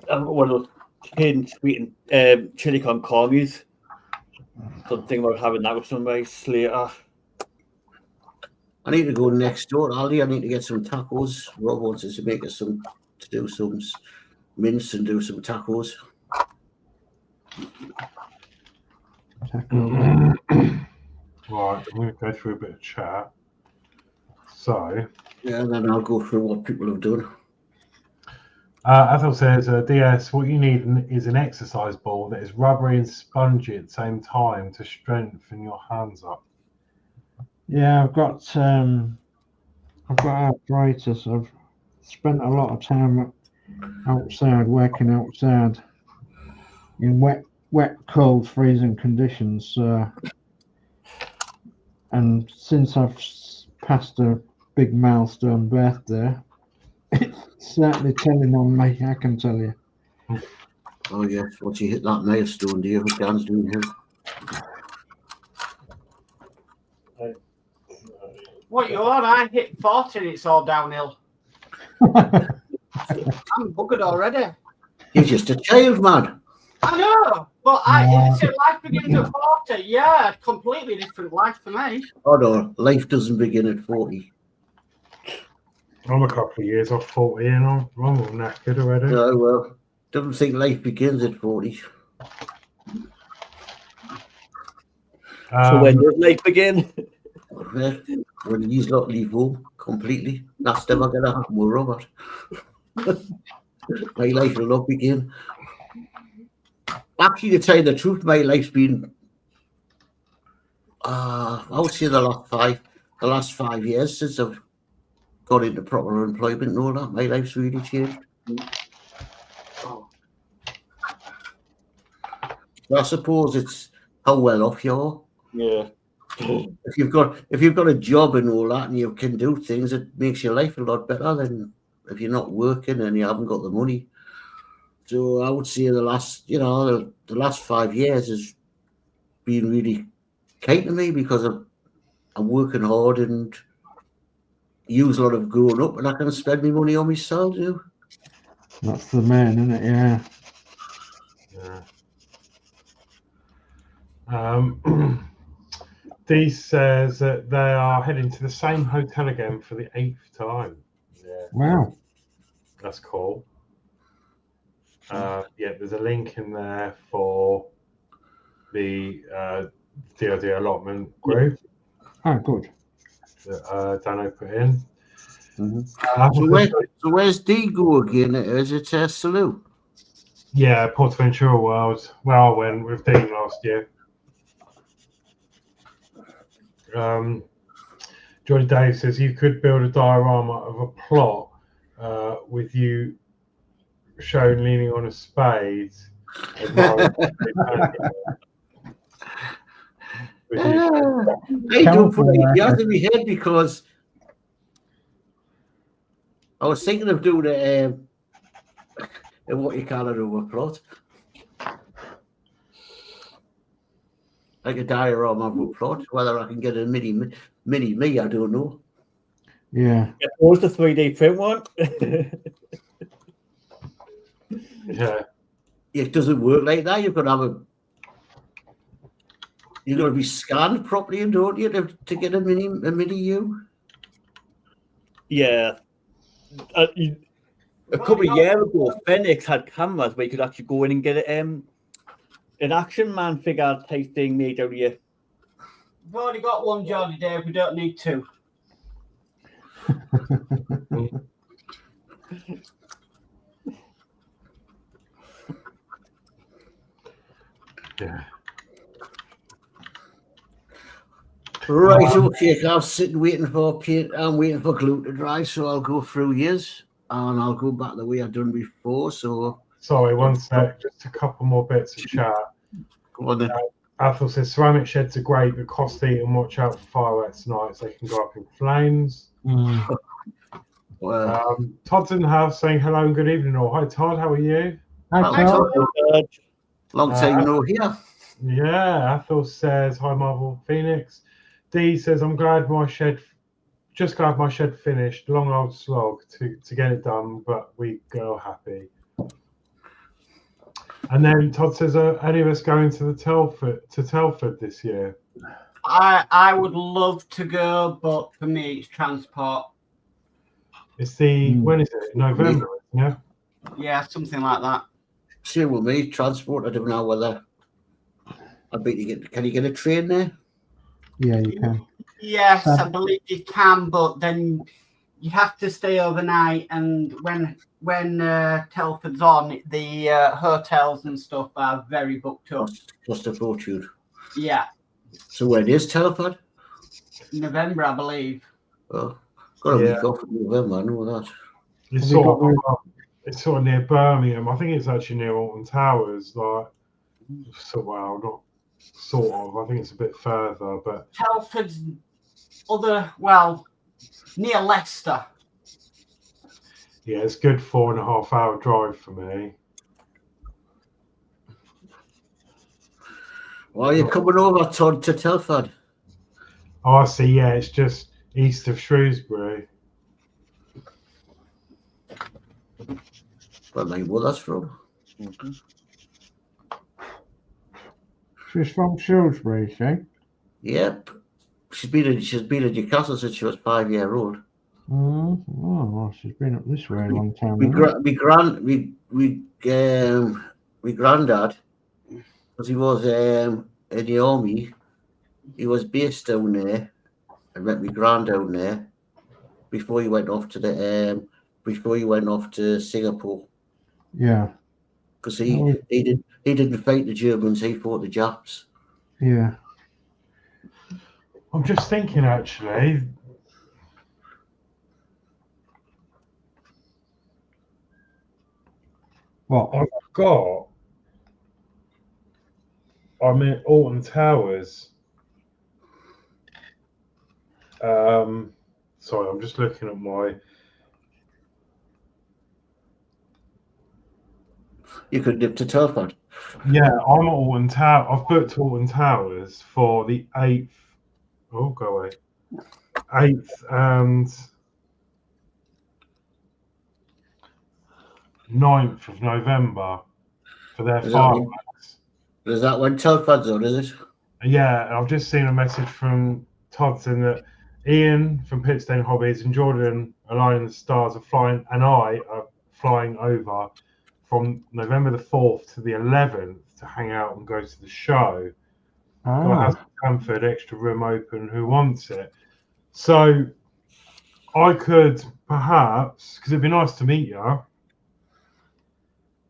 One of those tin sweet and chili con carnes. Something about having that with some rice later. I need to go next door, Aldi. I need to get some tacos. Rob wants us to make us to do some mince and do some tacos. Taco. Right, I'm going to go through a bit of chat. So, yeah, and then I'll go through what people have done. Ethel says, DS, what you need is an exercise ball that is rubbery and spongy at the same time to strengthen your hands up. Yeah, I've got arthritis. I've spent a lot of time outside, working outside in wet, cold, freezing conditions. And since I've passed a big milestone birthday, it's certainly telling on me, I can tell you. Oh yes, once you hit that milestone, do you? Dan's doing his. What you on? I hit 40 and it's all downhill. I'm buggered already. You're just a child, man. I know, but life begins at 40. Yeah, completely different life for me. Oh no, life doesn't begin at 40. I'm a couple of years off 40 and I'm all knackered already. No, well, don't think life begins at 40. So when does life begin? When he's not leave home completely, that's never going to happen with Robert. My life will not begin. Actually, to tell you the truth, my life's been, I would say the last 5 years since I've got into proper employment and all that, my life's really changed. So I suppose it's how well off you are. Yeah. If you've got a job and all that, and you can do things, it makes your life a lot better than if you're not working and you haven't got the money. So I would say the last 5 years has been really kind to me because I'm working hard and use a lot of growing up, and I can spend my money on myself too. That's the man, isn't it? Yeah. Dee says that they are heading to the same hotel again for the 8th time. Yeah. Wow. That's cool. Yeah, there's a link in there for the DOD allotment group. Oh, good. That Danno put in. Mm-hmm. So where's Dee go again? Is it Salou? Yeah, Portaventura World. Where I went with Dean last year. Geordie Dave says you could build a diorama of a plot with you shown leaning on a spade. He don't put it out in my head because I was thinking of doing it what you call it over plot. Like a diorama of a plot. Whether I can get a mini me, I don't know. Yeah. What's the 3D print one? Yeah. It doesn't work like that. You've got to be scanned properly, don't you, to get a mini you? Yeah. A couple of years ago, Phoenix had cameras where you could actually go in and get an Action Man figure type thing made out of you. We've already got one, Geordie Dave. We don't need two. Yeah. Right, okay. I'm sitting waiting for paint. I'm waiting for glue to dry, so I'll go through yours and I'll go back the way I've done before. So sorry, one sec. Just a couple more bits of chat. Go on then. Athel says ceramic sheds are great, but costly, and watch out for fireworks tonight, so they can go up in flames. Well, Todd's in the house saying hello and good evening. All hi, Todd. How are you? Hi, Todd. Long time no here. Yeah, Athel says hi, Marvel Phoenix. Dee says I'm glad my shed finished. Long old slog to get it done, but we go happy. And then Todd says, are any of us going to Telford this year? I would love to go, but for me it's transport. It's when is it? November, isn't it? Yeah, something like that. Same with me, transport. I don't know whether can you get a train there? Yeah, you can. Yes, I believe you can, but then you have to stay overnight, and when Telford's on, the hotels and stuff are very booked up. Cost a fortune. Yeah. So when is Telford? November, I believe. Well, got a week off in November, I know that. It's sort of near Birmingham. I think it's actually near Alton Towers. Like, not sort of. I think it's a bit further, but Telford's near Leicester. Yeah, it's a good 4.5 hour drive for me. Why are you coming over, Todd, to Telford? Oh, I see. Yeah, it's just east of Shrewsbury. Where my mother's from. She's from Shrewsbury, see? Yep. She's been in Newcastle since she was 5 years old. Oh, well, she's been up this way a long time. My granddad, because he was in the army, he was based down there. I met my grand down there before he went off to Singapore. Yeah. Because he didn't fight the Germans, he fought the Japs. Yeah. I'm just thinking, actually. What? I'm in Alton Towers. Sorry, I'm just looking at my. You could nip to Telford. Yeah, I'm at Alton Towers. I've booked Alton Towers for the 8th. Oh, go away. 8th and 9th of November for their fireworks. Is that when Telford's on, is it? Yeah, I've just seen a message from Todd saying that Ian from Pitstone Hobbies and Jordan Aligning the Stars are flying, and I are flying over from November the 4th to the 11th to hang out and go to the show. Got House Stanford extra room open. Who wants it? So I could perhaps, because it'd be nice to meet you,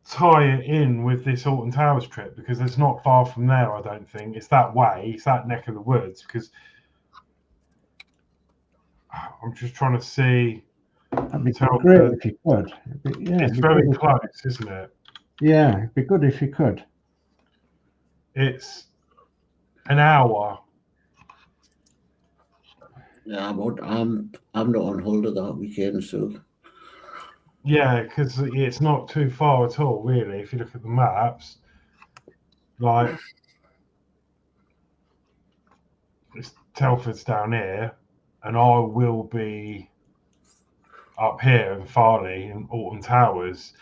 tie it in with this Alton Towers trip, because it's not far from there. I don't think it's that way. It's that neck of the woods. Because I'm just trying to see. That'd be great if you could. It's very close, isn't it? Yeah, it'd be good if you could. It's an hour. Yeah, I'm not on holiday that weekend, so. Yeah, because it's not too far at all, really. If you look at the maps, like it's Telford's down here, and I will be up here in Farley in Alton Towers.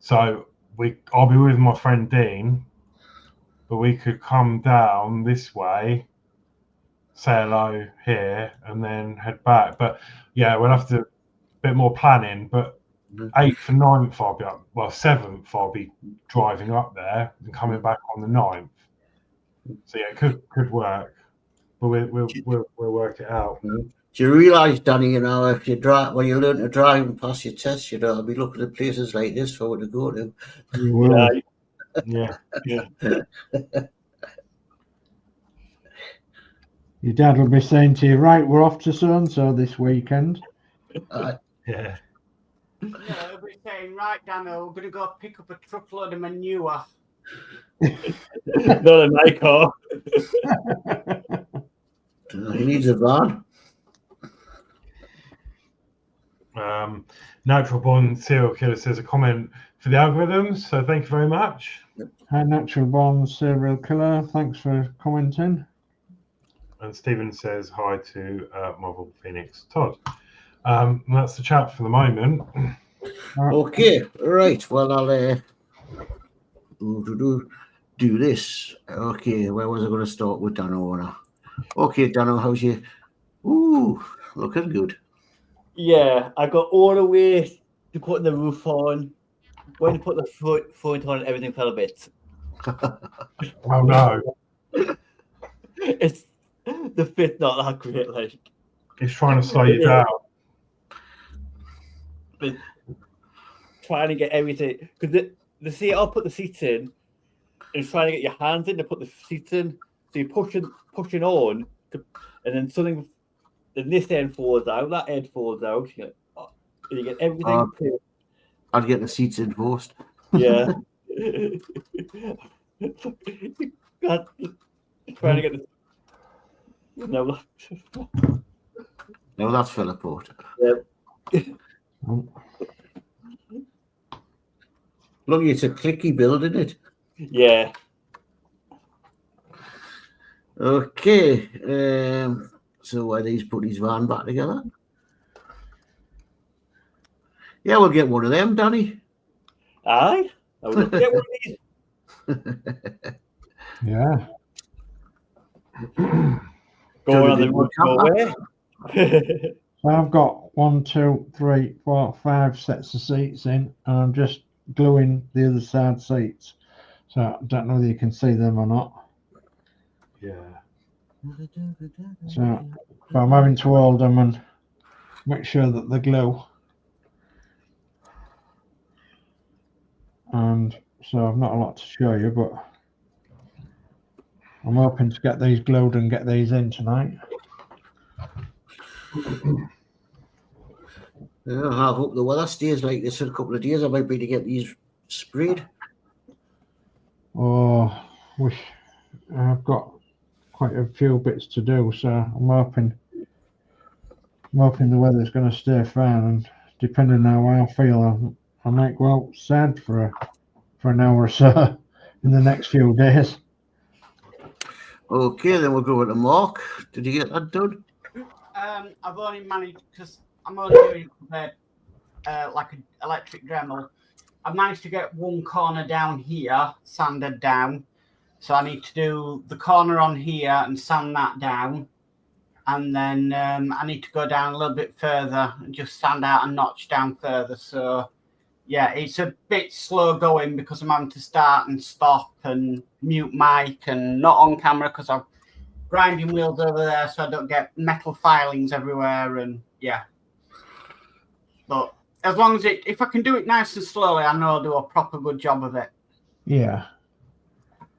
So I'll be with my friend Dean, but we could come down this way, say hello here, and then head back. But yeah, we'll have to bit more planning. But 8th and 9th, I'll be up. Well, 7th, I'll be driving up there and coming back on the 9th. So yeah, it could work, but we'll work it out. Do you realise, Danny? You know, if you drive, when you learn to drive and pass your test, you know, I'll be looking at places like this for where to go to. You will. Yeah. Your dad will be saying to you, right, we're off to so and so this weekend. Yeah. Yeah, he'll be saying, right, Danno, we're going to go pick up a truckload of manure. Not in my car. He needs a van. Natural Born Serial Killer says a comment for the algorithms, so thank you very much. Hi, Natural Born Serial Killer. Thanks for commenting. And Stephen says hi to Marvel Phoenix Todd. And that's the chat for the moment. Okay, right. Well, I'll do this. Okay, where was I going to start with Danno? Okay, Danno, how's you? Ooh, looking good. Yeah, I got all the way to put the roof on. When you put the front on, everything fell a bit. Oh no. It's the fit not that great, like. He's trying to slow you down. But trying to get everything, because the seat, I'll put the seats in, and trying to get your hands in to put the seats in. So you're pushing on, and then something then this end falls out, that end falls out. You get everything. I'd get the seats in post. Yeah. Trying to get the. No, No, that's Philip Porter. yeah. Look, it's a clicky build, isn't it? Yeah. Okay. So why he's put his van back together? Yeah, we'll get one of them, Danny. Aye. I would love to get one of these. Yeah. Going on the road nowhere. So I've got 1, 2, 3, 4, 5 sets of seats in, and I'm just gluing the other side seats. So I don't know whether you can see them or not. Yeah. So but I'm having to hold them and make sure that they glue. And so I've not a lot to show you, but I'm hoping to get these glued and get these in tonight. Yeah, I hope the weather stays like this for a couple of days. I might be able to get these sprayed. Oh, wish I've got quite a few bits to do, so I'm hoping the weather's going to stay fine, and depending on how I feel, I might go outside for an hour or so in the next few days. Okay, then we'll go to Mark. Did you get that done? I've only managed, because I'm only doing like an electric Dremel. I've managed to get one corner down here sanded down, so I need to do the corner on here and sand that down, and then I need to go down a little bit further and just sand out and notch down further. So yeah, it's a bit slow going because I'm having to start and stop and mute mic and not on camera because I'm grinding wheels over there so I don't get metal filings everywhere, and yeah. But as long as if I can do it nice and slowly, I know I'll do a proper good job of it. Yeah.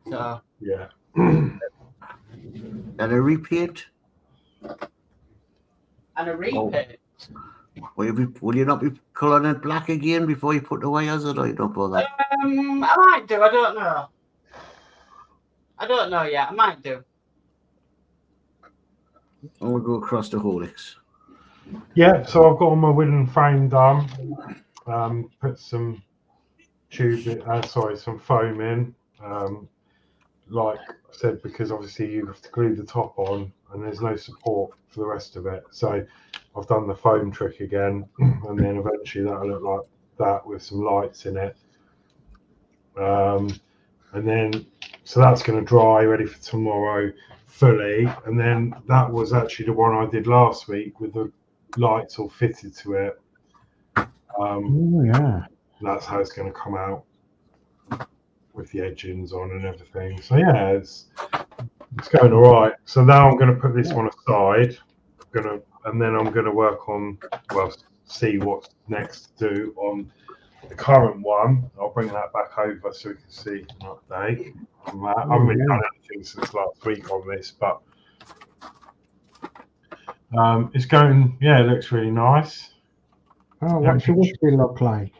So Yeah. And a repaint? and a repaint. Will you not be colouring it black again before you put the wires, or you don't bother? I might do. I don't know. I don't know yet. I might do. And we'll go across to Horlixs. Yeah, so I've got all my wooden frame done. Put some some foam in. Like I said, because obviously you have to glue the top on and there's no support for the rest of it. So I've done the foam trick again, and then eventually that'll look like that with some lights in it. And then, so that's going to dry ready for tomorrow fully. And then that was actually the one I did last week with the lights all fitted to it. Oh, yeah. That's how it's going to come out with the edgings on and everything. So yeah, it's going all right. So now I'm going to put this one aside. And then I'm going to work on, see what's next to do on the current one. I'll bring that back over so we can see an update on that. I haven't really done anything since last week on this, but it's going, it looks really nice. Oh, what's your whiskey look like?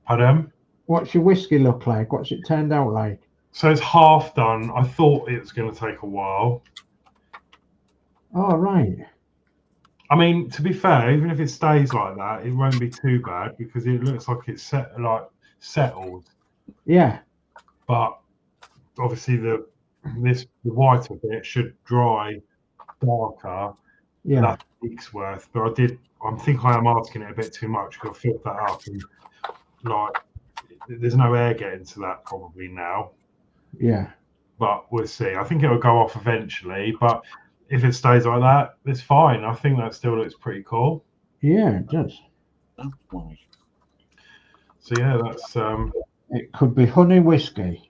Pardon? What's your whiskey look like? What's it turned out like? So it's half done. I thought it was going to take a while. Oh, right. I mean, to be fair, even if it stays like that, it won't be too bad because it looks like it's settled. Yeah. But obviously the whiter bit should dry darker. Yeah. That's a week's worth. But I think I am asking it a bit too much because I filled that up and there's no air getting to that probably now. Yeah. But we'll see. I think it'll go off eventually, but if it stays like that, it's fine. I think that still looks pretty cool. Yeah, it does. So yeah, that's it could be honey whiskey.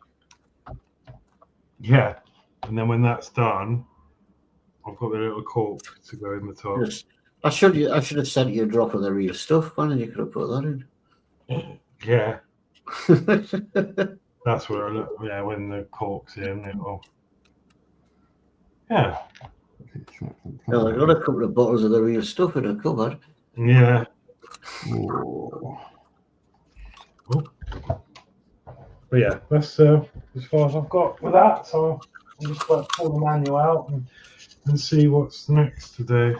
Yeah. And then when that's done, I've got the little cork to go in the top. Yes. I should have sent you a drop of the real stuff, man, and you could have put that in. Yeah. That's where I look. Yeah, when the cork's in, it'll. Yeah. Well, I got a couple of bottles of the real stuff in a cupboard. Yeah. Oh. But yeah, that's as far as I've got with that. So I'm just about to pull the manual out and see what's next to do.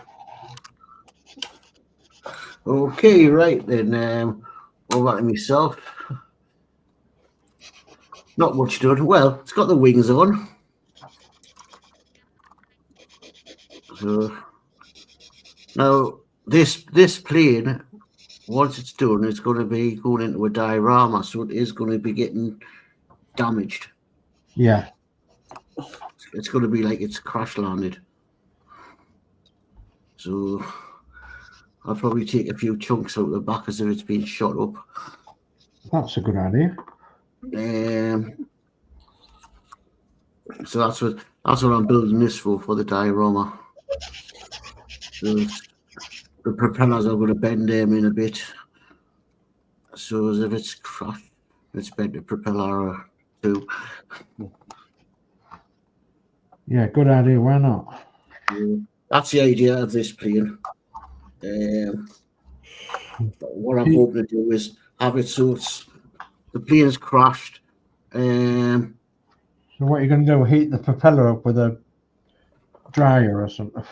Okay, right then. All that to myself. Not much done. Well, it's got the wings on. So now this plane, once it's done, it's going to be going into a diorama, so it is going to be getting damaged. Yeah. It's going to be like it's crash landed. So I'll probably take a few chunks out the back as if it's been shot up. That's a good idea. So that's what I'm building this for the diorama. So the propellers are going to bend them in a bit. So as if it's crashed, it's bent the propeller too. Yeah, good idea. Why not? That's the idea of this plane. What I'm hoping to do is have it so the plane's crashed. So what you're going to do? Heat the propeller up with a dryer or something,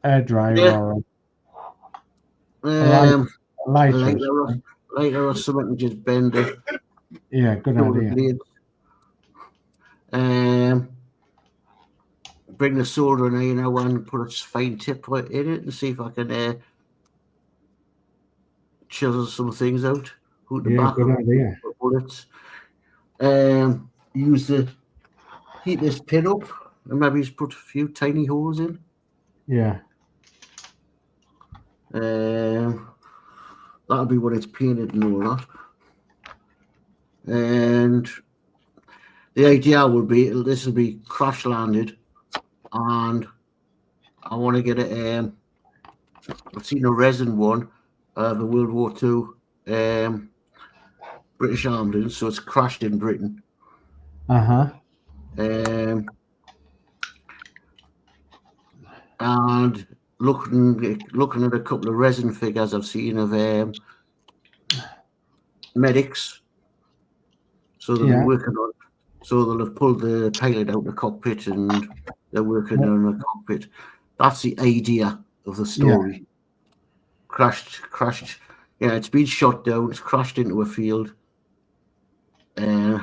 air dryer, Yeah. or a lighter. Lighter or something to just bend it. Yeah, good idea. Bring the soldering iron out and put a fine tip in it and see if I can chisel some things out. Yeah, good idea. Bullets. Heat this pin up and maybe just put a few tiny holes in. Yeah. That'll be when it's painted and all that. And the idea will be this will be crash landed, and I want to get it. I've seen a resin one of the World War II British ambulance, so it's crashed in Britain. And looking at a couple of resin figures I've seen of medics. So they'll be working on. So they'll have pulled the pilot out of the cockpit and they're working on the cockpit. That's the idea of the story. Yeah. Crashed. Yeah, it's been shot down. It's crashed into a field. And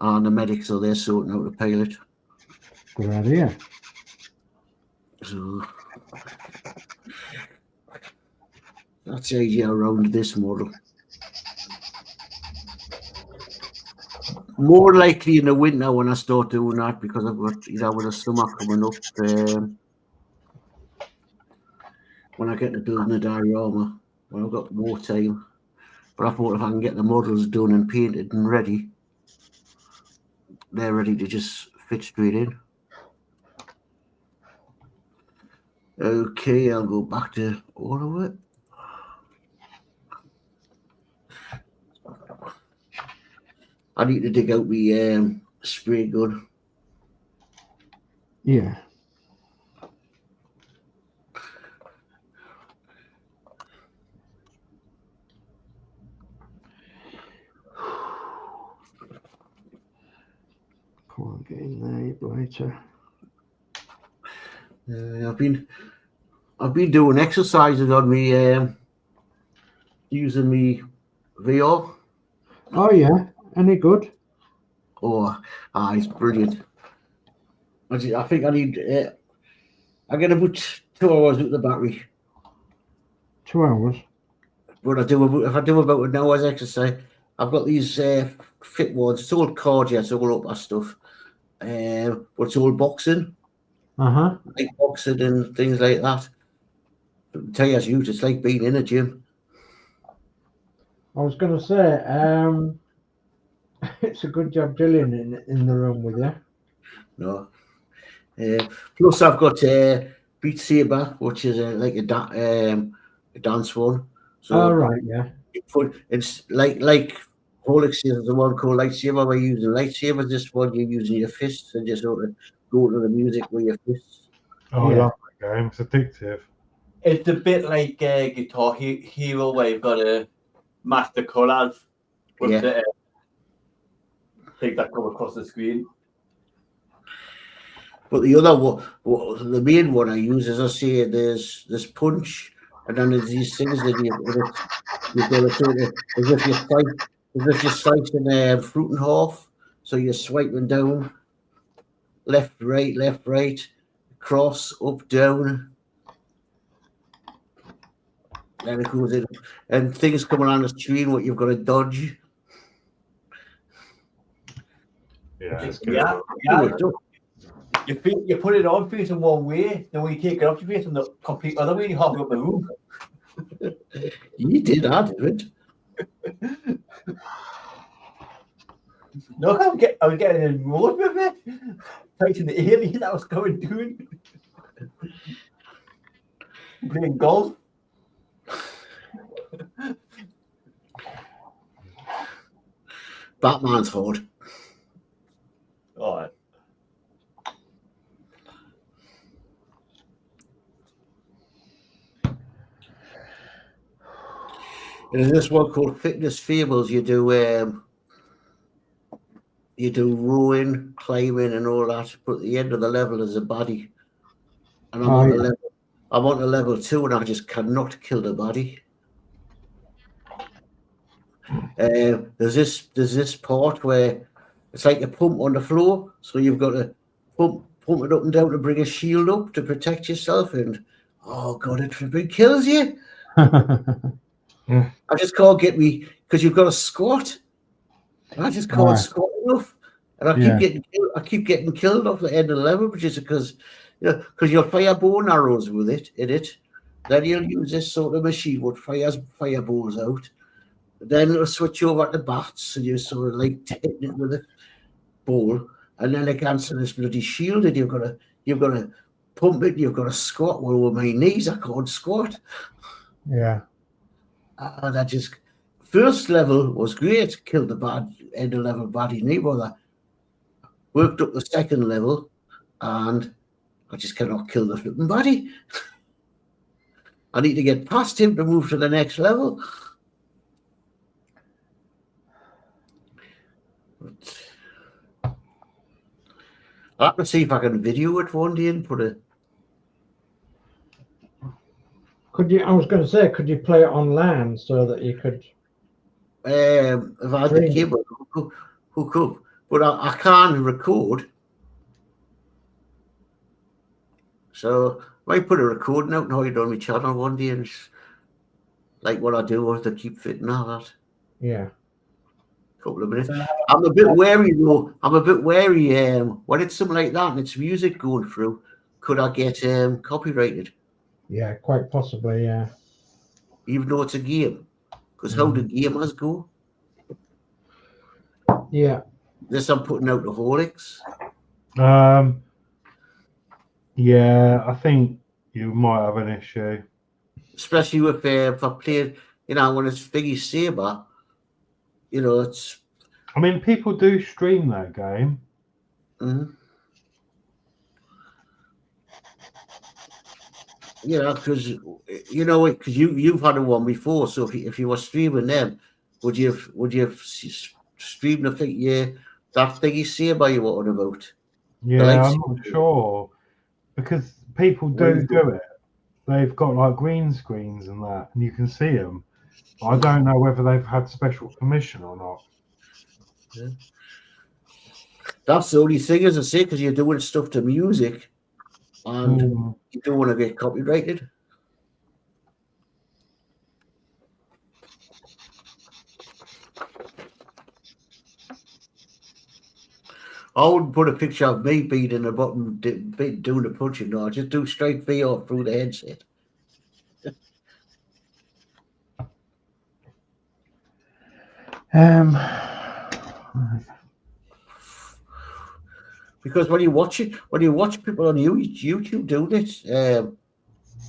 the medics are there sorting out the pilot. Good idea. So that's the idea around this model. More likely in the winter when I start doing that, because I've got, with the summer coming up, when I get to building a diorama, when I've got more time. But I thought if I can get the models done and painted and ready, they're ready to just fit straight in. Okay, I'll go back to all of it. I need to dig out my spray gun. Yeah. Come on, get in there, blighter. I've been doing exercises on me using me VR. Oh yeah, any good? Oh, it's brilliant. I think I need. I get about 2 hours with the battery. 2 hours. But if I do about an hour's exercise, I've got these fit ones. It's all cardio, it's all up that stuff. But it's all boxing. Like boxing and things like that. But I tell you as you, it's like being in a gym. I was going to say, it's a good job Gillian in the room with you. No. Plus, I've got Beat Saber, which is like a dance one. So right, yeah. It's like Horlixs is the one called lightsaber. We're using lightsabers. This one you're using your fists and just sort of go to the music with your fists. Oh, I Yeah. love that game. It's addictive. It's a bit like Guitar Hero, where you've got to match the colours with Yeah. the things that come across the screen. But the other one, the main one I use, as I say, there's this punch, and then there's these things that you've got to sort of, as if you're slicing fruit in half. So you're swiping down, left, right, cross, up, down. And it goes in, and things come around the screen, what you've got to dodge. Yeah, it's good. Yeah. You put it on facing one way, then when you take it off, you face on the complete other way, you half up the room. You did, I didn't. No, I was getting in road with it. Fighting the alien that was going doing. Playing golf. Batman's hard. All right. There's this one called Fitness Fables. You do rowing, climbing, and all that. But at the end of the level is a baddie, and I'm on the level 2, and I just cannot kill the baddie. There's this part where it's like a pump on the floor, so you've got to pump it up and down to bring a shield up to protect yourself, and oh god, it flipping kills you. I just can't get me, because you've got to squat. I just can't squat enough, and I keep getting killed off the end of the level, which is because you'll fire bow and arrows with it in it. Then you'll use this sort of machine what fires fireballs out. Then it'll switch over to bats, and you're sort of like hitting it with a ball, and then against this bloody shield, and you've got to pump it. You've got to squat. Well, with my knees, I can't squat. Yeah. And I just first level was great, killed the bad end of level baddie knee brother. Worked up the second level, and I just cannot kill the flipping baddie. I need to get past him to move to the next level. I'll have to see if I can video it one day and put it. Could you? I was going to say, could you play it on LAN so that you could? If I had the cable hook up, but I can't record. So I might put a recording out now on my channel one day, and like what I do with the keep fit and all that. Yeah. Couple of minutes. I'm a bit wary though. I'm a bit wary. When it's something like that and it's music going through, could I get copyrighted? Yeah, quite possibly. Yeah. Even though it's a game, because how do gamers go? Yeah. This I'm putting out the Horlixs. Yeah, I think you might have an issue, Especially if I played, when it's Figgy Saber, it's. I mean, people do stream that game. Mm-hmm. Because you've had a one before. So if you were streaming them, would you have streamed that Figgy Saber you were on about? Yeah, I'm not sure, because people do it. They've got like green screens and that, and you can see them. I don't know whether they've had special permission or not. Yeah. That's the only thing, as I say, because you're doing stuff to music, and you don't want to get copyrighted. I wouldn't put a picture of me beating a button, doing the punching. No, I just do straight VR through the headset. Because when you watch people on YouTube doing it,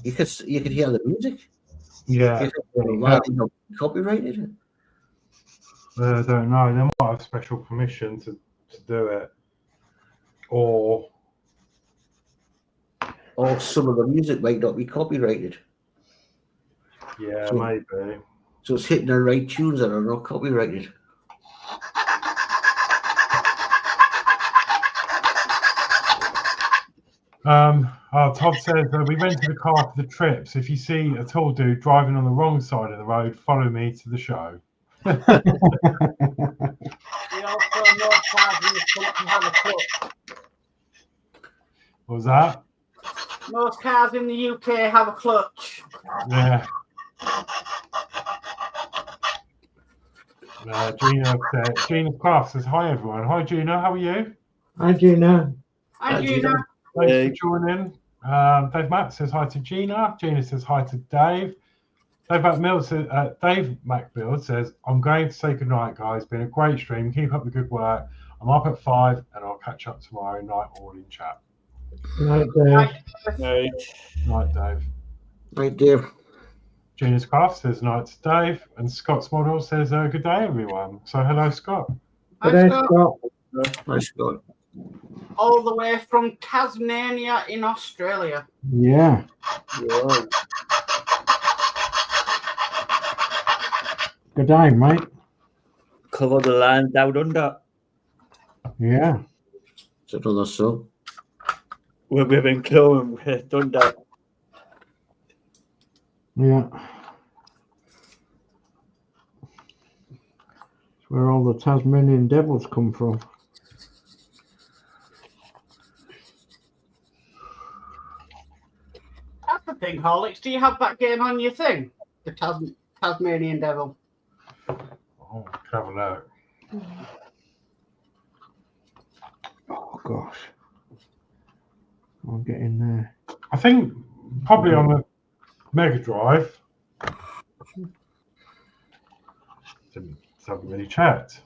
you can hear the music. Yeah. Copyrighted. I don't know. They might have special permission to do it, or or some of the music might not be copyrighted. Yeah, So- maybe. So it's hitting the right tunes that are not copyrighted. Todd says we rented a car for the trip. So if you see a tall dude driving on the wrong side of the road, follow me to the show. We also know cars in this country have a clutch. What was that? Most cars in the UK have a clutch. Yeah. Gina Craft says, hi everyone. Hi Gina, how are you? Hi, Gina. Hi, Hi, Gina. Thanks for joining. Dave Mack says hi to Gina. Gina says hi to Dave. Dave Macbuild says, I'm going to say goodnight, guys. Been a great stream. Keep up the good work. I'm up at 5 and I'll catch up tomorrow night all in chat. Night, Dave. Right. Night, Dave. Right, Dave. Gina's Craft says night to Dave. And Scott's Model says good day, everyone. So hello, Scott. Hi, Good day, Scott. Scott. Hi, Scott. All the way from Tasmania in Australia. Yeah. Yeah. Good day, mate. Cover the land down under. Yeah. Is that another song? We've been glowing done that. Yeah. It's where all the Tasmanian devils come from. That's the thing, Horlixs. Do you have that game on your thing? The Tasmanian Devil. Oh, have a look. Oh, gosh. I'll get in there. I think probably on the Mega Drive. Haven't really checked.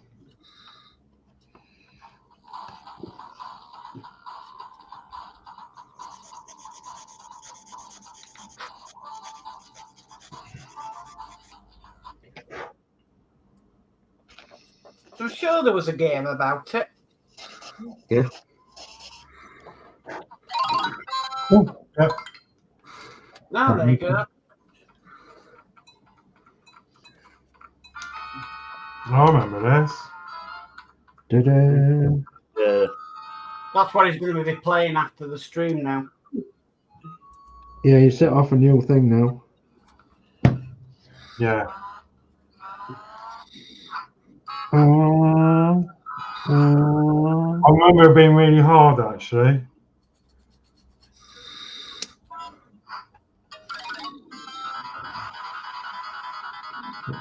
I'm sure there was a game about it. Yeah. Oh, Yep. No, there you go. I remember this. da-da. Yeah. That's what he's going to be playing after the stream now. Yeah, you set off a new thing now. Yeah. Uh, I remember it being really hard actually.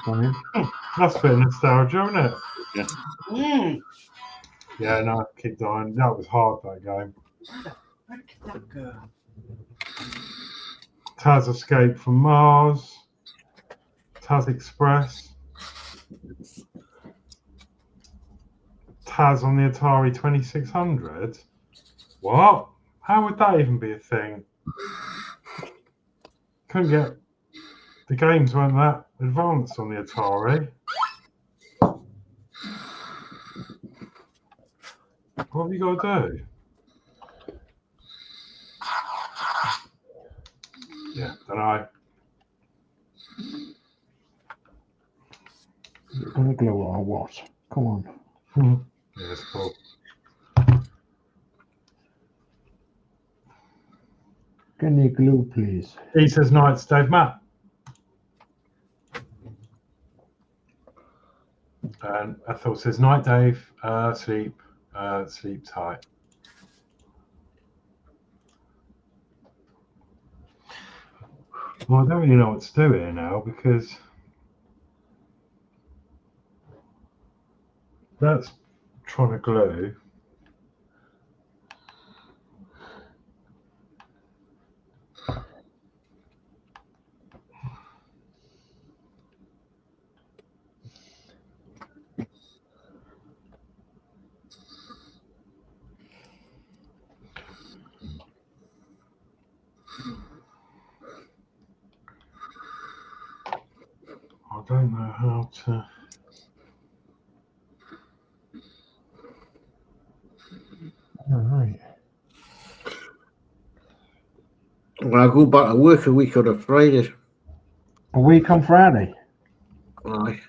fine. That's a bit of nostalgia, isn't it? Mm. Yeah, no, keep dying. That was hard, that game. Where did that go? Taz Escape from Mars. Taz Express. Taz on the Atari 2600. What? How would that even be a thing? Couldn't get... The games weren't that advanced on the Atari. What have you got to do? Yeah, don't know. You're gonna glow or what? Come on. Yeah, it's cool. Can you glue, please? He says nights, Dave Matt. And Ethel says night, Dave. Sleep tight. Well, I don't really know what to do here now because that's trying to glue. I don't know how to. All right. I go back to work a week on a Friday. A week on Friday? Aye.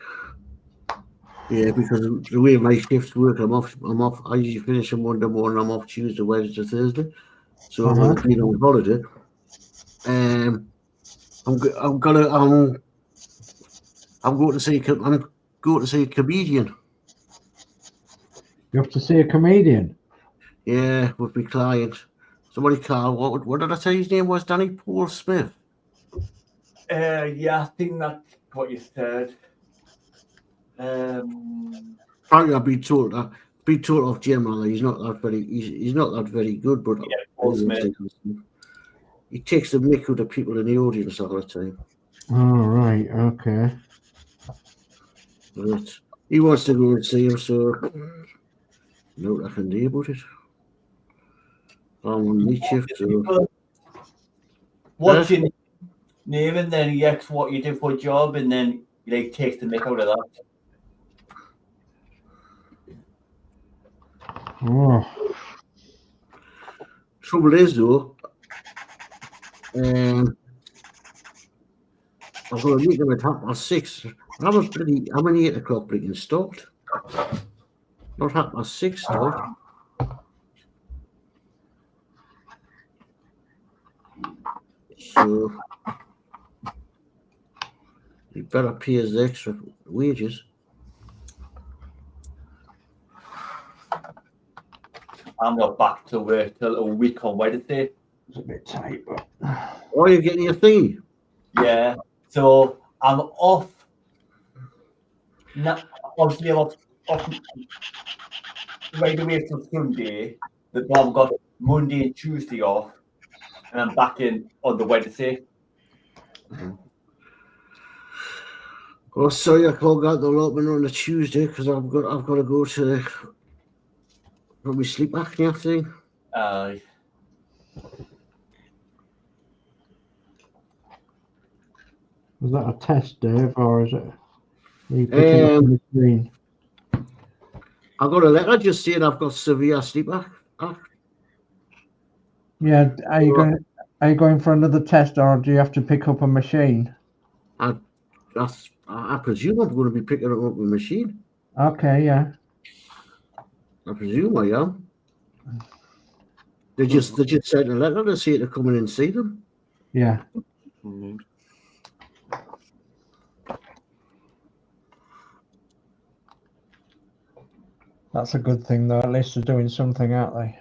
Yeah, because of the way my shifts work, I'm off. I usually finish on Monday morning. I'm off Tuesday, Wednesday, Thursday. So when I've been on holiday, I'm going to see a comedian. You have to see a comedian? Yeah, with my client. Somebody called, what did I say his name was? Danny Paul Smith. Yeah, I think that's what you said. Probably I've been told off Jim. He's not that very good, but yeah, Paul Smith. He takes the mick with the people in the audience all the time. Oh, right, okay. But he wants to go and see him, so no I can do about it. I'm on night shift, so what's your name, and then he asks what you do for a job, and then he like takes the mick out of that. Oh. Trouble is though, I've got to meet them at 6:30. I'm an 8 o'clock break installed. Not 6:30 start. So you better pay us the extra wages. I'm not back to work till a week on Wednesday. It's a bit tight, but... Oh, you're getting your thing? Yeah. So I'm off. Obviously, I'm off right away till Sunday. But I've got Monday and Tuesday off, and I'm back in on the Wednesday. Oh, sorry, I can't get the allotment on the Tuesday because I've got to go to probably sleep back in the afternoon. Aye. Was that a test, Dave, or is it? Are you picking up on the screen? I got a letter just saying I've got severe sleep back. Yeah, are you going for another test, or do you have to pick up a machine? I presume I'm going to be picking up a machine. Okay, yeah. I presume I am. They just sent a letter to say to come in and see them. Yeah. Mm-hmm. That's a good thing, though. At least they're doing something, aren't they?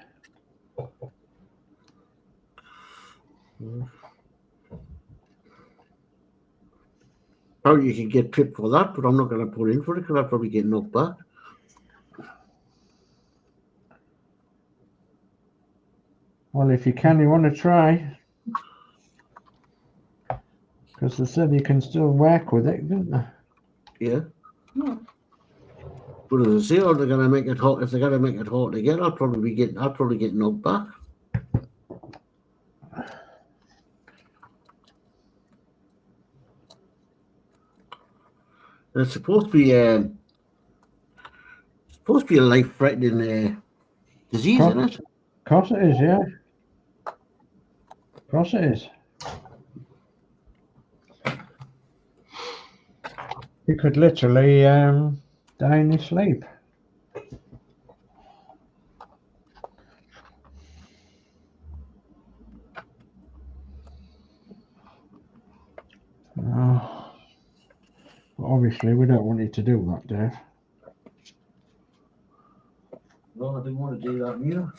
Probably you can get pipped for that, but I'm not going to put in for it because I'll probably get knocked back. Well, if you can, you want to try. Because they said you can still work with it, don't they? Yeah. But as I say, they're going to make it hot. If they're going to make it hot again, I'll probably get knocked back. It's supposed to be a life-threatening disease, isn't it? Of course it is, yeah. Of course it is. You could literally die in your sleep. Obviously, we don't want you to do that, Dave. No, I didn't want to do that either.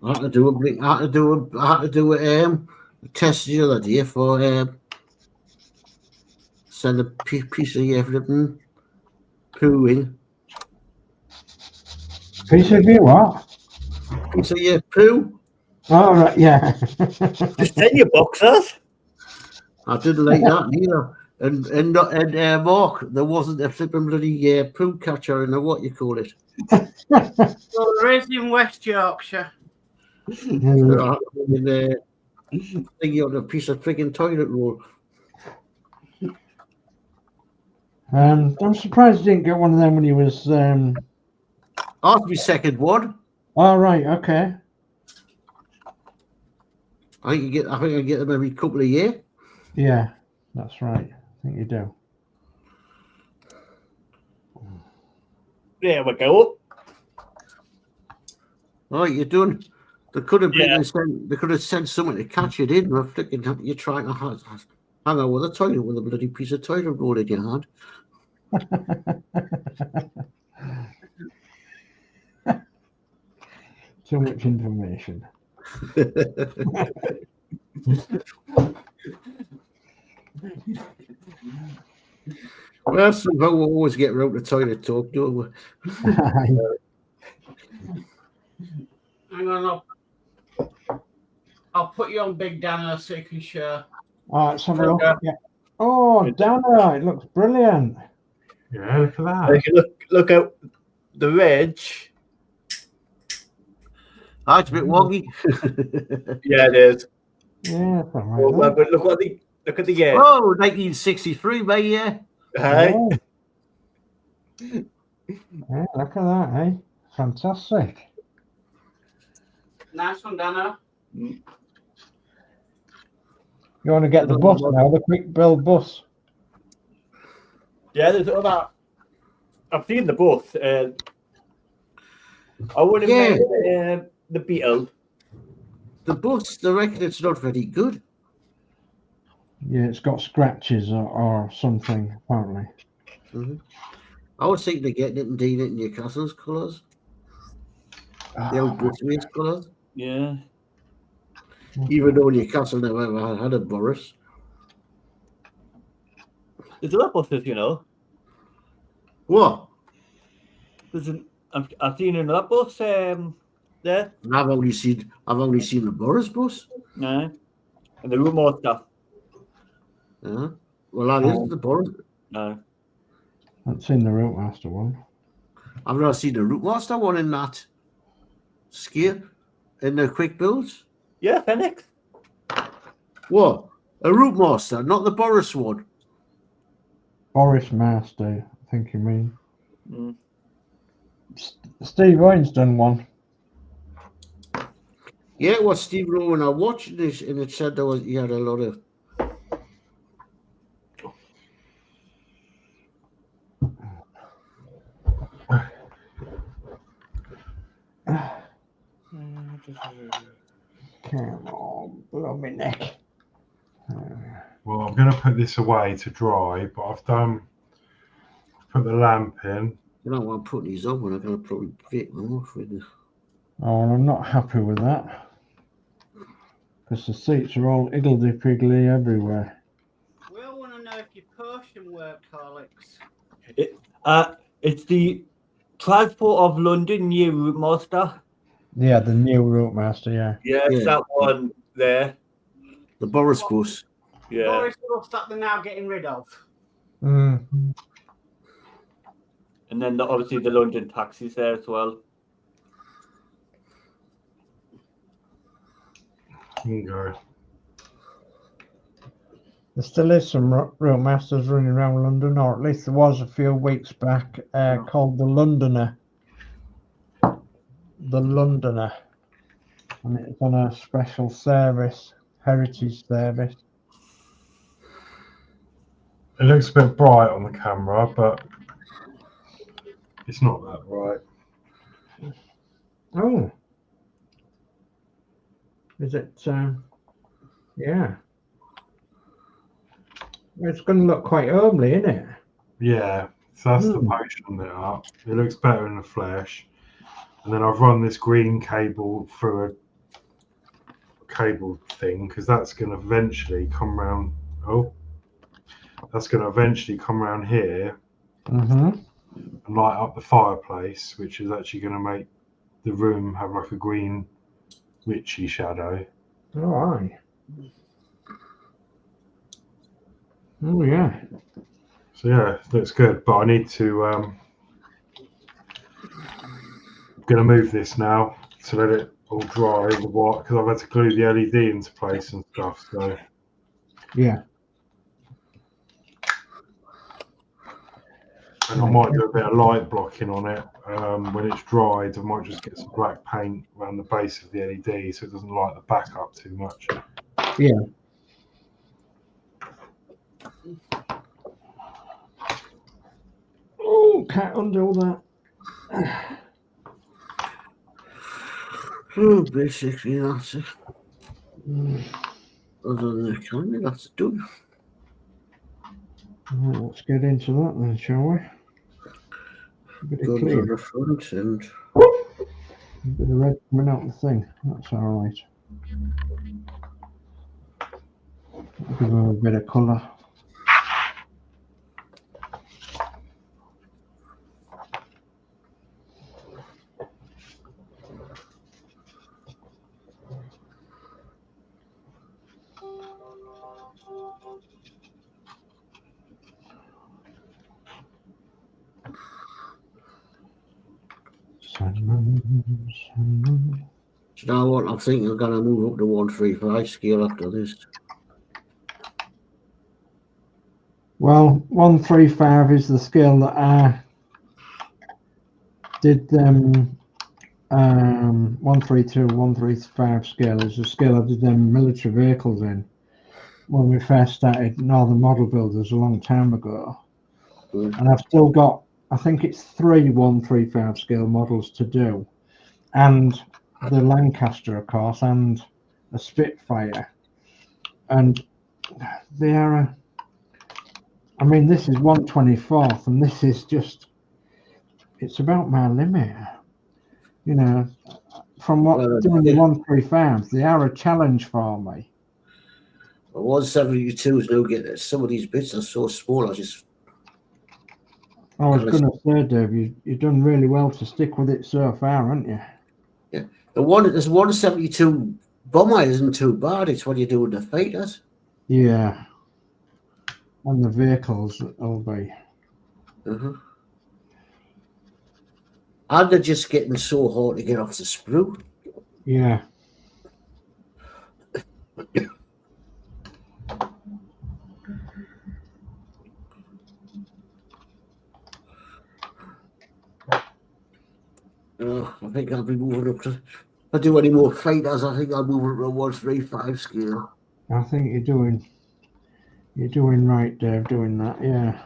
I had to do a test the other day for send a piece of your flipping poo in. Piece of you what? Piece of your poo. Oh, right, yeah. Just send your boxers. I didn't like that neither. And Mark, there wasn't a flipping bloody poo catcher in the what you call it. Well, there is in West Yorkshire. Thinking on a piece of frigging toilet roll. I'm surprised you didn't get one of them when you was. That's my second one. All right, okay. I think I get them every couple of years. Yeah, that's right. I think you do. There we go. Right, you're done. They could have been Yeah. they could have sent someone to catch it in. But flicking, you're trying to hang on with a toilet with a bloody piece of toilet roll in your hand. Too much information. Well, somehow we always get around the toilet talk, don't we? Hang on, I'll put you on Big Danno so you can share. All right, let's have a look. Yeah. Oh, Danno, it looks brilliant. Yeah, look at that. If you look out the reg. That's a bit wonky. Yeah, it is. Yeah, that's all right. Oh, but look at the Oh, 1963, mate, yeah. Hi. Yeah, look at that, eh? Fantastic. Nice one, Danno. You want to get the bus now, the quick build bus? Yeah, there's other. I've seen the bus. I would have made the Beetle. The bus, the reckon it's not very good. Yeah, it's got scratches or something, apparently. Mm-hmm. I was thinking of getting it and doing it in Newcastle's colours. The old Busways colours. Yeah. Even though Newcastle never had a Boris. There's other buses, you know. What? I've seen another bus there. I've only seen the Boris bus. No. And the room more stuff. Well, that isn't the Boris. No. I've seen the Route Master one. I've not seen the Route Master one in that scale in the quick builds. Yeah, Phoenix. What? A Route Master, not the Boris one. Boris Master, I think you mean. Mm. Steve Owen's done one. Yeah, it was Steve Rowan. I watched this and it said he had a lot of. Come on, blow my neck. Well, I'm going to put this away to dry, but I've put the lamp in. You know, I'm putting these on when I'm going to probably get them off with this. Oh, and I'm not happy with that. Because the seats are all higgledy-piggledy everywhere. We all want to know if your potion worked, Horlixs. It's the Transport of London new Route Master. Yeah, the new Route Master, yeah. Yeah, it's that one there. The Boris bus. Yeah. Boris bus that they're now getting rid of. Mm. And then obviously the London taxis there as well. Bingo. There still is some Route Masters running around London, or at least there was a few weeks back, called the Londoner. The Londoner. And it's on a special service, heritage service. It looks a bit bright on the camera, but it's not that bright. Oh. Is it, yeah. It's going to look quite homely, isn't it? Yeah, so that's the potion lit up. It looks better in the flesh. And then I've run this green cable through a cable thing because that's going to eventually come round. Oh, that's going to eventually come around here Mm-hmm. and light up the fireplace, which is actually going to make the room have like a green witchy shadow. Oh, aye. Oh, yeah. So yeah, looks good. But I need to going to move this now to let it all dry the white, because I've had to glue the LED into place and stuff. So Yeah. and I might do a bit of light blocking on it when it's dried. I might just get some black paint around the base of the LED so it doesn't light the back up too much. Yeah. Oh, can't undo that. Oh, basically, that's it. Other than the camera, that's it done. Right, let's get into that then, shall we? A bit of Guns clear. on the front and A bit of red coming out the thing. That's all right. Give them a bit of colour. Salmon. you know what? I think I'm gonna move up to 135 scale after this. Well, 135 is the scale that I did. 132, 135 scale is the scale I did them military vehicles in when we first started Northern Model Builders a long time ago. And I've still got, I think it's 3 135 scale models to do, and the Lancaster, of course, and a Spitfire. And they are, I mean, this is 1/24th, and this is just, it's about my limit. You know, from what doing the 135s, they are a challenge for me. 172s now getting some of these bits are so small. I was going to say, Dave, you've done really well to stick with it so far, haven't you? Yeah, there's 172 bomber isn't too bad. It's what you do with the fighters. Yeah, and the vehicles will be. And they're just getting so hard to get off the sprue. Yeah. I think I'll be moving up to. If I do any more fighters, I think I'll move up to 135 scale. I think you're doing right, Dave, doing that. Yeah.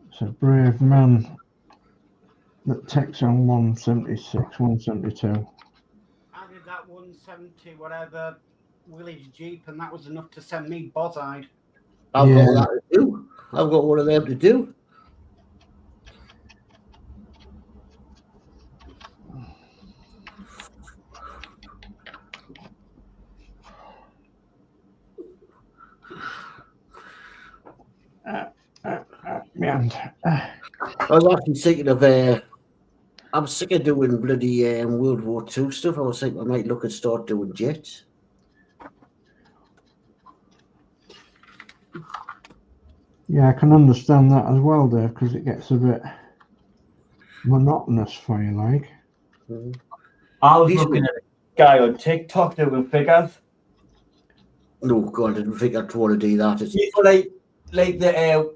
It's a brave man that takes on 176, 172. I did that 170 whatever Willie's Jeep, and that was enough to send me boz-eyed. I've got that to do. I've got one of them to do. I was actually thinking of I'm sick of doing bloody World War II stuff. I was thinking I might look and start doing jets. Yeah, I can understand that as well, Dave, because it gets a bit monotonous for you, like. I was looking at a guy on TikTok doing figures. No, God, I didn't think I'd want to do that. It's like the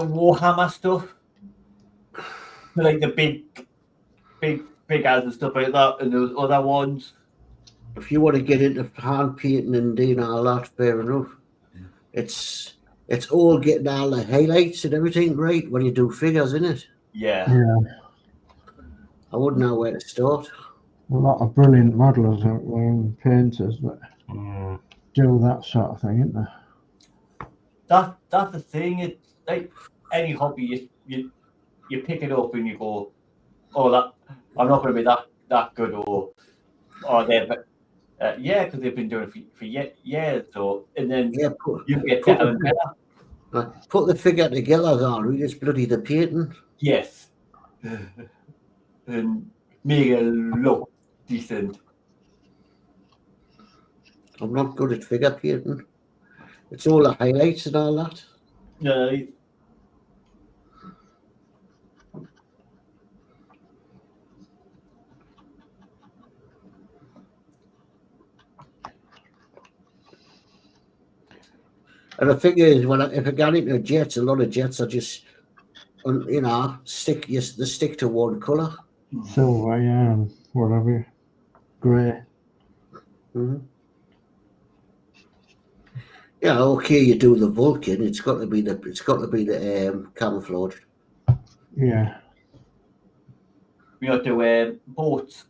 Warhammer stuff, like the big figures and stuff like that, and those other ones. If you want to get into hand painting and doing all that, fair enough. It's all getting all the highlights and everything right when you do figures, isn't it? Yeah. I wouldn't know where to start. A lot of brilliant modelers out there and painters that do that sort of thing, isn't there? That's the thing. It's like any hobby, you pick it up and you go, oh, that I'm not going to be that good, or Yeah, because they've been doing it for years. So, and then Yeah, you get better and better. put the figure together, aren't we? Just bloody the painting. Yes. And make it look decent. I'm not good at figure painting. It's all the highlights and all that. No. And the thing is, if I get into jets, a lot of jets are just, you know, they stick to one colour. Silver, yeah, and whatever, grey. Mm-hmm. Yeah, okay, you do the Vulcan. It's got to be the camouflage. Yeah. We have to boats.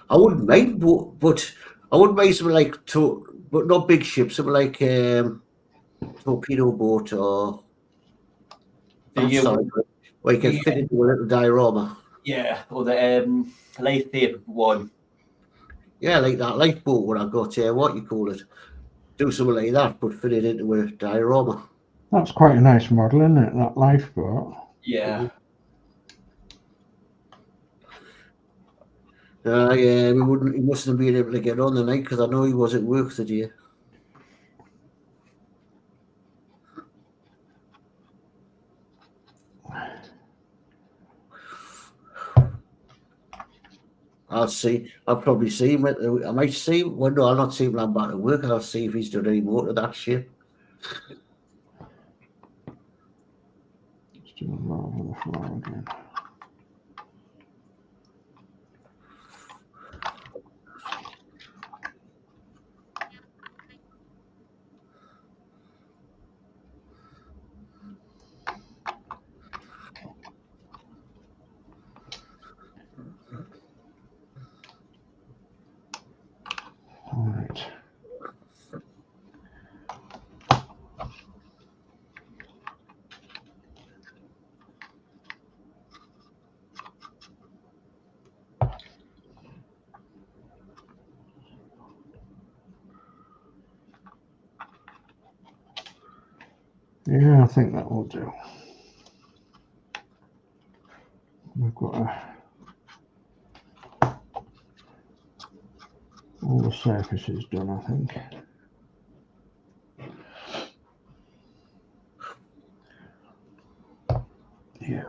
I wouldn't mind, but I wouldn't mind something like but not big ships, something like torpedo boat or where you can fit into a little diorama. Yeah, or the lifesaver one. Yeah, like that lifeboat what I got here. What you call it? Do something like that, but fit it into a diorama. That's quite a nice model, isn't it? That lifeboat. Yeah. Yeah, he mustn't have been able to get on the night because I know he was at work today. I'll probably see him. I might see him. Well, no, I'll not see him when I'm back at work. I'll see if he's done any more to that ship. Let's do a roll on the floor again. All right. Yeah, I think that will do. We've got all the surfaces done, I think. Yeah.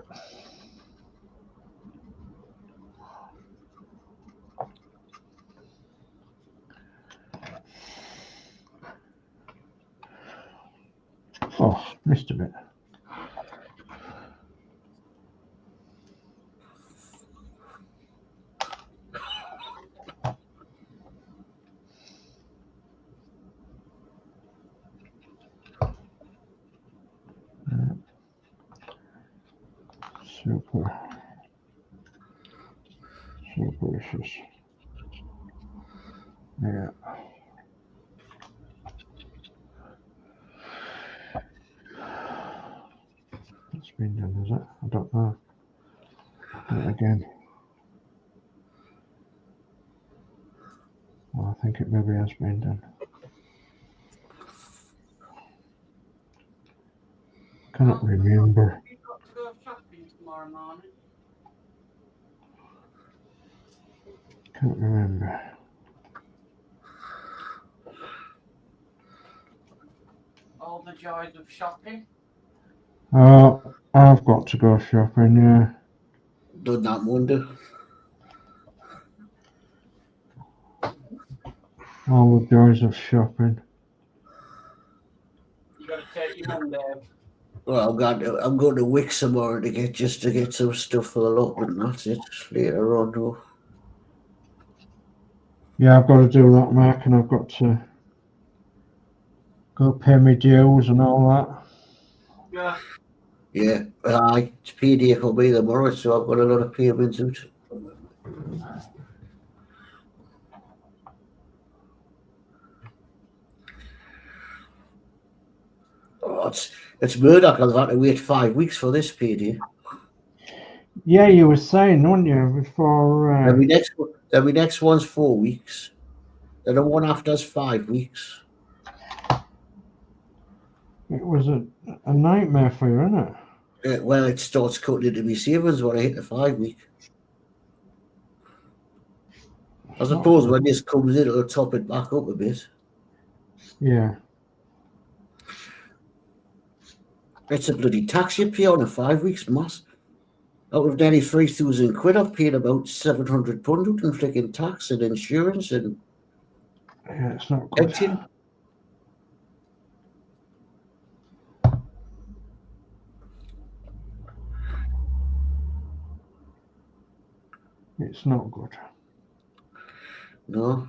Oh, missed a bit. Superficious. Yeah. It's been done, is it? I don't know. Do it again. Well, I think it maybe has been done. Cannot remember. You've got to go shopping tomorrow morning. Can't remember. All the joys of shopping. I've got to go shopping, yeah. Done that Monday. All the joys of shopping. You got to take your mum there. Well, I'm going to Wick tomorrow to get some stuff for the allotment, and that's it. Later on, though. Yeah, I've got to do that, Mark, and I've got to go pay my dues and all that. Yeah. Yeah, it's payday for me tomorrow, so I've got a lot of payments out. Oh, it's Murdoch. I've had to wait 5 weeks for this payday. Yeah, you were saying, weren't you, before... Then my next one's 4 weeks. Then the one after's 5 weeks. It was a nightmare for you, isn't it? Well, it starts cutting into my savings when I hit the 5 week. I suppose when this comes in, it'll top it back up a bit. Yeah. It's a bloody tax you pay on a 5 weeks, mass. Out of nearly 3,000 quid, I've paid about £700 out in flicking tax and insurance and Yeah, it's not good. pension. It's not good. No.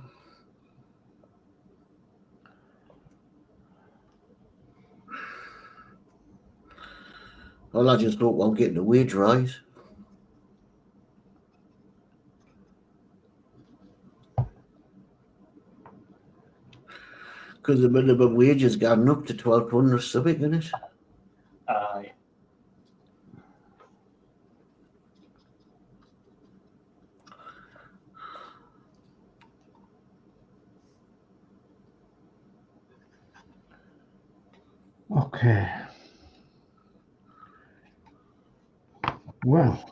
Well, I just hope I'm getting a wage rise. Because the minimum wage has gone up to £1,200 or something, isn't it? Aye. Okay. Well.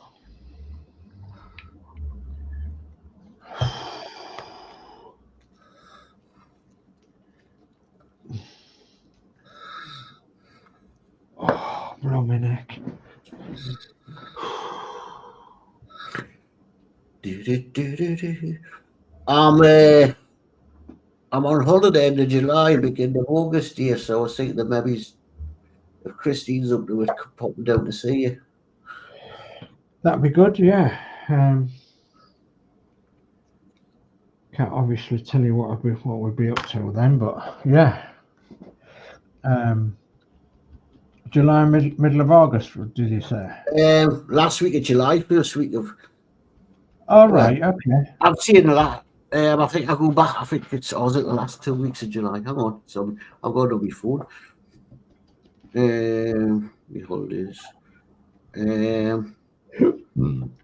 Oh, blow my neck. I'm on holiday end of July, beginning of August here, so I was thinking that maybe if Christine's up to it, popping down to see you. That'd be good, yeah. Can't obviously tell you what we'd be up to then, but yeah. July, middle of August, did you say? Last week of July, first week of. All right, okay. I've seen a lot. I think I go back. I think it's the last 2 weeks of July. Hang on, so I've got it on my phone. My holidays.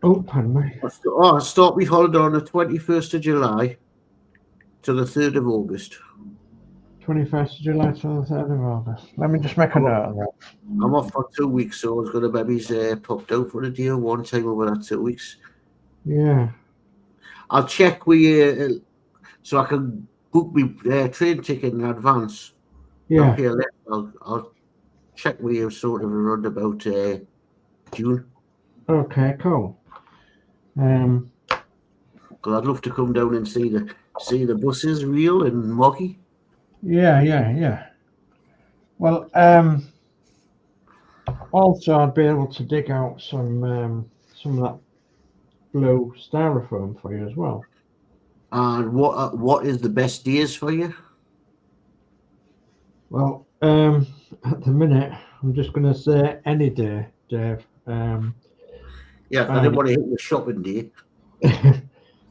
Oh, pardon me. I start my holiday on the 21st of July to the 3rd of August. 21st of July to the 3rd of August. Let me just make a note of that. I'm off for 2 weeks, so I was going to maybe popped out for a deal one time over that 2 weeks. Yeah. I'll check with you so I can book my train ticket in advance. Yeah. Okay, I'll check with you sort of around about June. Okay, cool. Because I'd love to come down and see the buses real and moggy. Yeah. Well, also I'd be able to dig out some of that blue styrofoam for you as well. And what is the best days for you? Well, at the minute, I'm just going to say any day, Dave. Yeah, I didn't want to hit the shopping day.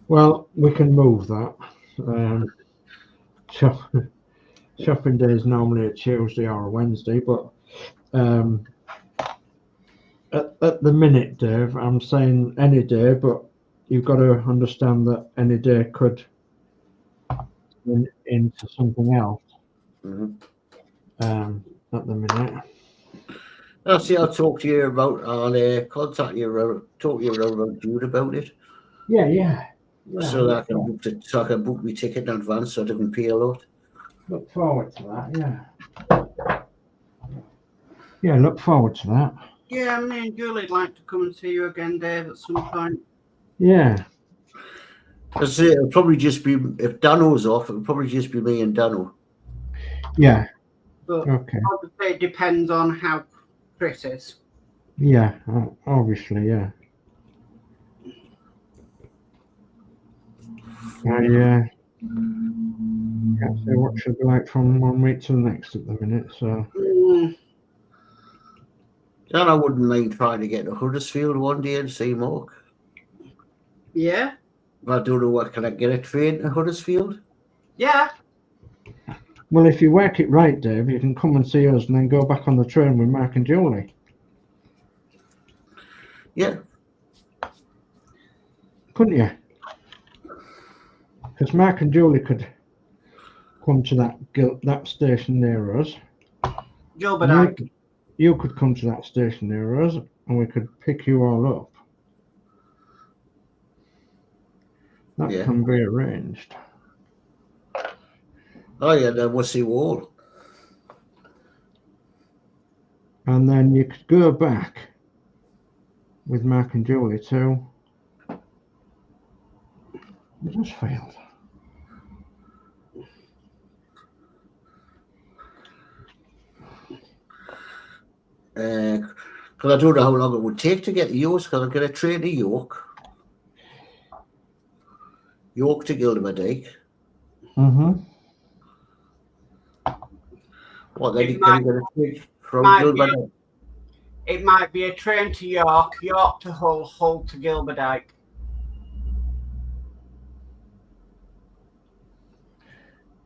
Well, we can move that. Shopping day is normally a Tuesday or a Wednesday, but at the minute, Dave, I'm saying any day, but you've got to understand that any day could turn into something else. At the minute. I'll see. I'll talk to you about. I'll contact you. Talk to you about Jude about it. Yeah. So that I can book so I can book my ticket in advance, so I don't pay a lot. Look forward to that. Yeah. Look forward to that. Yeah, me and Julie'd like to come and see you again, Dave, at some point. Yeah. It'll probably just be if Danno's off. It'll probably just be me and Danno. Yeah. But okay. Obviously, it depends on how Chris is. Yeah. Obviously, yeah. I can't say what she'll be like from 1 week to the next at the minute. So. Then I wouldn't mind trying to get to Huddersfield one day and see Mark. Yeah. I don't know what. Can I get a train to Huddersfield? Yeah. Well, if you work it right, Dave, you can come and see us and then go back on the train with Mark and Julie. Yeah. Couldn't you? Because Mark and Julie could come to that station near us. Gilbert, You could come to that station near us, and we could pick you all up. That can be arranged. Oh yeah, then we'll see all. And then you could go back with Mark and Julie too. It just failed. Because I don't know how long it would take to get to yours, because I'm going to train to York to Gildermadike. What then you can get a take from Gildermadike? It might be a train to York, York to Hull, Hull to Gilberdike.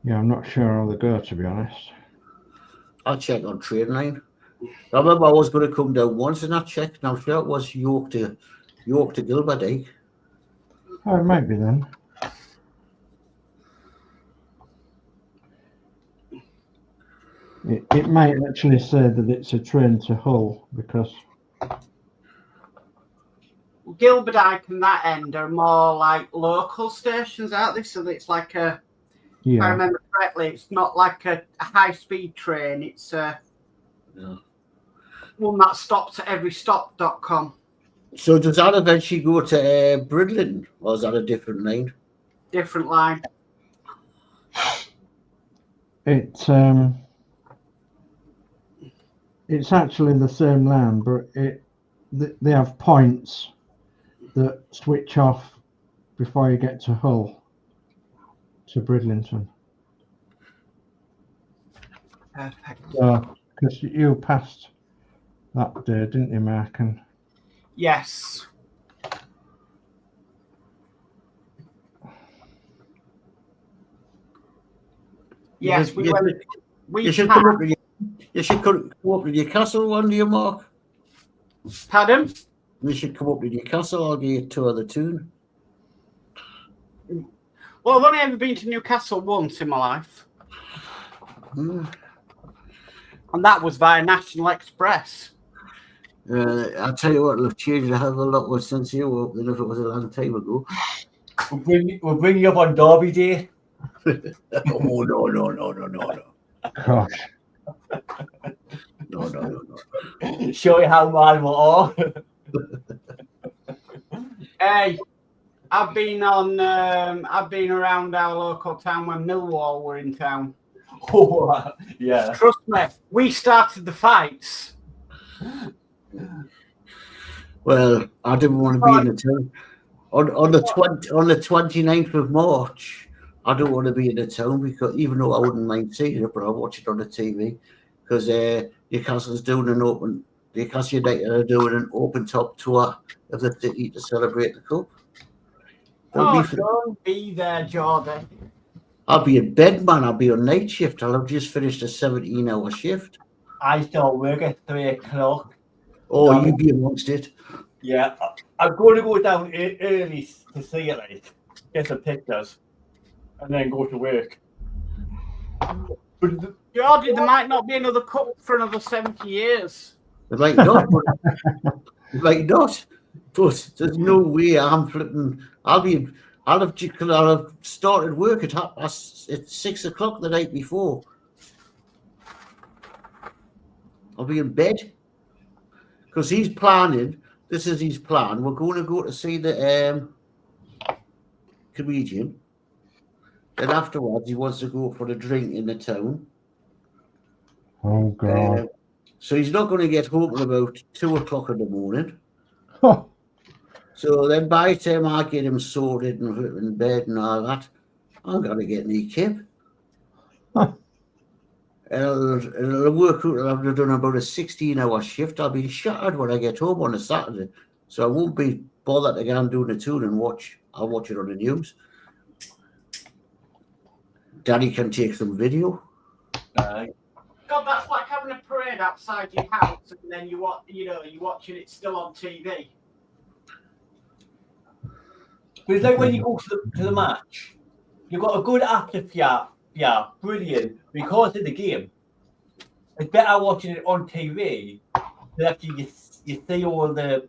Yeah, I'm not sure how they go, to be honest. I'll check on Trainline. I remember I was going to come down once and I checked, and I'm sure it was York to Gilberdike. Oh, it might be then. It might actually say that it's a train to Hull, because Gilberdike and that end are more like local stations, aren't they? So it's like a, if I remember correctly, it's not like a high-speed train. It's one that stops at everystop.com. So does that eventually go to Bridlin, or is that a different line? Different line. It's actually the same line, but they have points that switch off before you get to Hull, to Bridlington. Perfect. So, because you passed that day, didn't you, Mark? And yes. Yes, we went. You should come up to Newcastle one day, Mark. Pardon? We should come up to Newcastle. I'll give you a tour of the tune. Well, I've only ever been to Newcastle once in my life. And that was via National Express. I'll tell you what, they've changed a hell of a lot since you were than if it was a long time ago. We'll bring you up on Derby Day. Oh, no. gosh. No. Show you how mad we are. Hey, I've been around our local town when Millwall were in town. Oh, yeah. Trust me, we started the fights. Well, I didn't want to be in the town. On the 29th of March, I don't want to be in the town, because even though I wouldn't mind seeing it, but I'll watch it on the TV, because Newcastle's doing Newcastle United are doing an open top tour of the city to celebrate the cup. Don't be there, Geordie. I'll be in bed, man. I'll be on night shift. I'll have just finished a 17-hour shift. I still work at 3 o'clock. Oh, you be amongst it. Yeah, I'm going to go down early to see it, like, get some pictures, and then go to work. But Geordie, there might not be another cup for another 70 years. It might not. But there's no way I'm flipping. I'll have started work at 6 o'clock the night before. I'll be in bed, because he's planning. This is his plan. We're going to go to see the comedian. Then afterwards, he wants to go for a drink in the town. Oh, God. So he's not going to get home till about 2 o'clock in the morning. Huh. So then by the time I get him sorted and in bed and all that, I'm going to get me kip. Huh. And it'll work out. I'll have done about a 16-hour shift. I'll be shattered when I get home on a Saturday. So I won't be bothered to go and do the tune and watch. I'll watch it on the news. Daddy can take some video. God, that's like having a parade outside your house, and then you're watching it still on TV. it's like when you go to the match, you've got a good actor yeah, brilliant. Because in the game, it's better watching it on TV than actually you see all the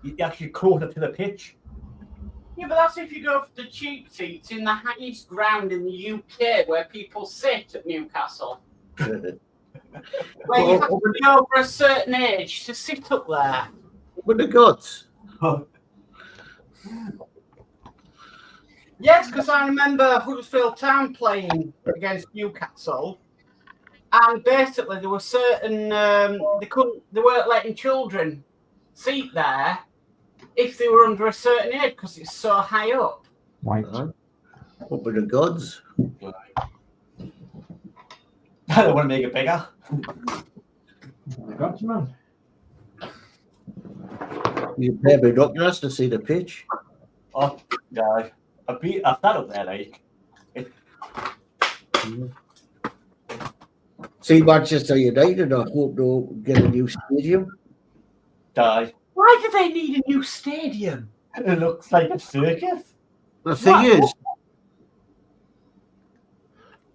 you actually closer to the pitch. Yeah, but that's if you go for the cheap seats in the highest ground in the UK where people sit at Newcastle. Where you have to be over a certain age to sit up there. With the guts. Yes, because I remember Huddersfield Town playing against Newcastle, and basically there were certain they weren't letting children seat there if they were under a certain age because it's so high up. White. Up with the gods. I don't want to make it bigger. Got man. You pay binoculars to see the pitch. Oh, yeah. I've sat up there, like. See Manchester United, I hope they'll get a new stadium. Die. Why do they need a new stadium? It looks like a circus. The thing is,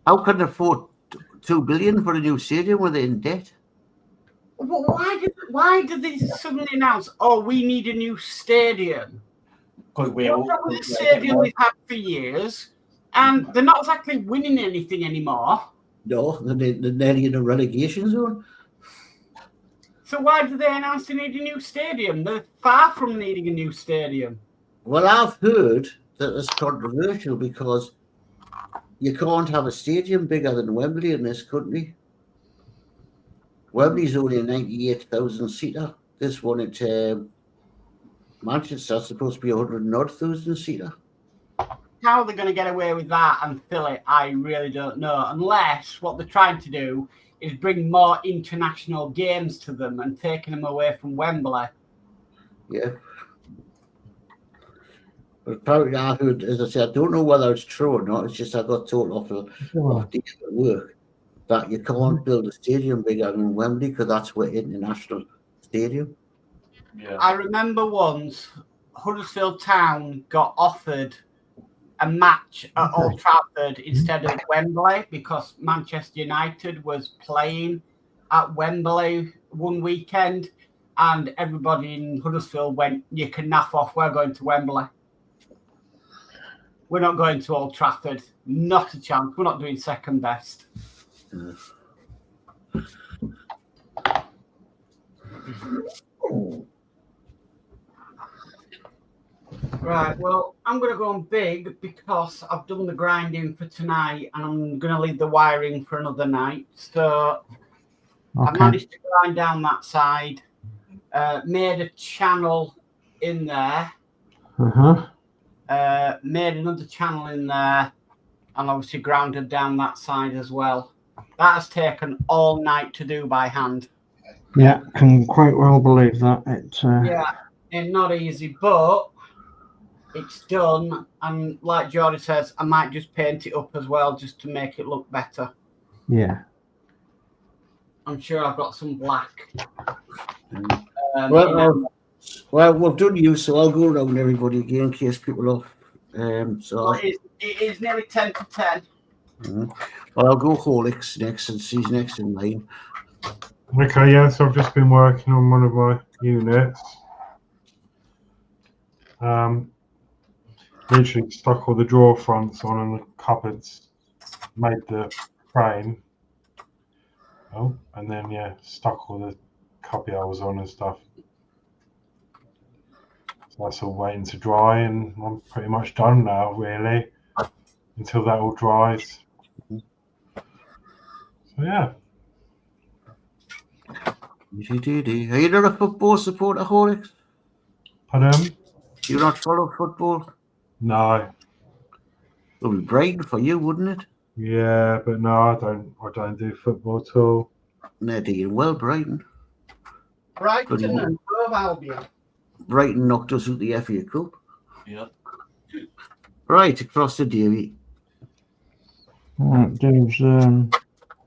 how can they afford 2 billion for a new stadium when they're in debt? Why did they suddenly announce, oh, we need a new stadium? Because What's wrong with the stadium we've had for years? And they're not exactly winning anything anymore. No, they're nearly in a relegation zone. So why did they announce they need a new stadium? They're far from needing a new stadium. Well, I've heard that it's controversial because you can't have a stadium bigger than Wembley in this country. Wembley's only a 98,000 seater. This one at Manchester is supposed to be 100,000 seater. How they're going to get away with that and fill it, I really don't know. Unless what they're trying to do is bring more international games to them and taking them away from Wembley. Yeah. But apparently I heard, as I said, I don't know whether it's true or not. It's just I got told off days at work that you can't build a stadium bigger than Wembley because that's our international stadium. Yeah. I remember once Huddersfield Town got offered a match at Old Trafford instead of Wembley because Manchester United was playing at Wembley one weekend and everybody in Huddersfield went, you can naff off, we're going to Wembley. We're not going to Old Trafford. Not a chance. We're not doing second best. Right, well, I'm going to go on big because I've done the grinding for tonight and I'm going to leave the wiring for another night. So I managed to grind down that side, made a channel in there, made another channel in there, and obviously grounded down that side as well. That has taken all night to do by hand. Yeah, can quite well believe that. Yeah, it's not easy, but it's done. And like Geordie says, I might just paint it up as well just to make it look better. Yeah. I'm sure I've got some black. Well, we've done you, so I'll go around everybody again in case people off. It is nearly 10 to 10. Well, I'll go Horlixs next and she's next in line. Okay, yeah, so I've just been working on one of my units. Literally stuck all the drawer fronts on and the cupboards, made the frame. Oh, and then, yeah, stuck all the cubby holes on and stuff. So that's all waiting to dry, and I'm pretty much done now, really, until that all dries. So, yeah. Are you not a football supporter, Horlixs? Pardon? Do you not follow football? No. It would be Brighton for you, wouldn't it? Yeah, but no, I don't do football at all. They're doing well, Brighton. Brighton and Grove Albion. Brighton knocked us out the FA Cup. Yeah. Right, across the Davy. Right, Dave's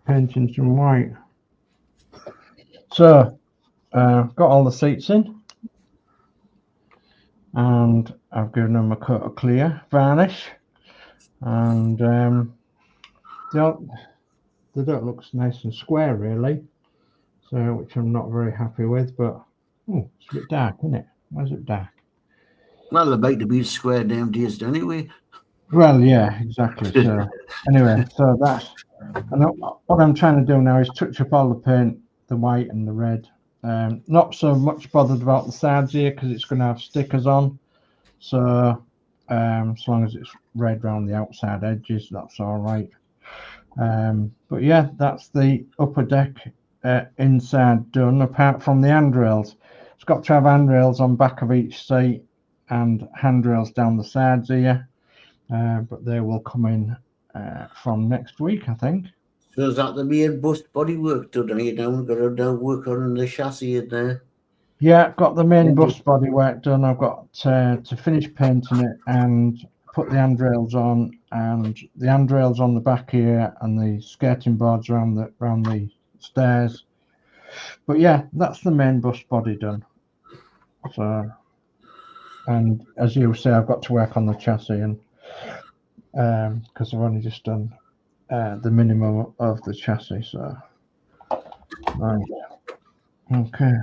painting some white. So, got all the seats in. And I've given them a coat of clear varnish. and they don't look nice and square really, so which I'm not very happy with. But it's a bit dark, isn't it? Why is it dark? Well, they're about to be square nowadays anyway. Well, yeah, exactly. So anyway, so that's what I'm trying to do now is touch up all the paint, the white and the red. Not so much bothered about the sides here because it's going to have stickers on. So as long as it's red around the outside edges, that's all right. But yeah, that's the upper deck inside done, apart from the handrails. It's got to have handrails on back of each seat and handrails down the sides here, but they will come in from next week, I think. So is that the main bust bodywork done? Are you now going to work on the chassis in there? Yeah, got the main bust bodywork done. I've got to finish painting it and put the handrails on, and the handrails on the back here, and the skirting boards around the stairs. But yeah, that's the main bust body done. So, and as you say, I've got to work on the chassis, and because I've only just done the minimum of the chassis. So, right. Okay.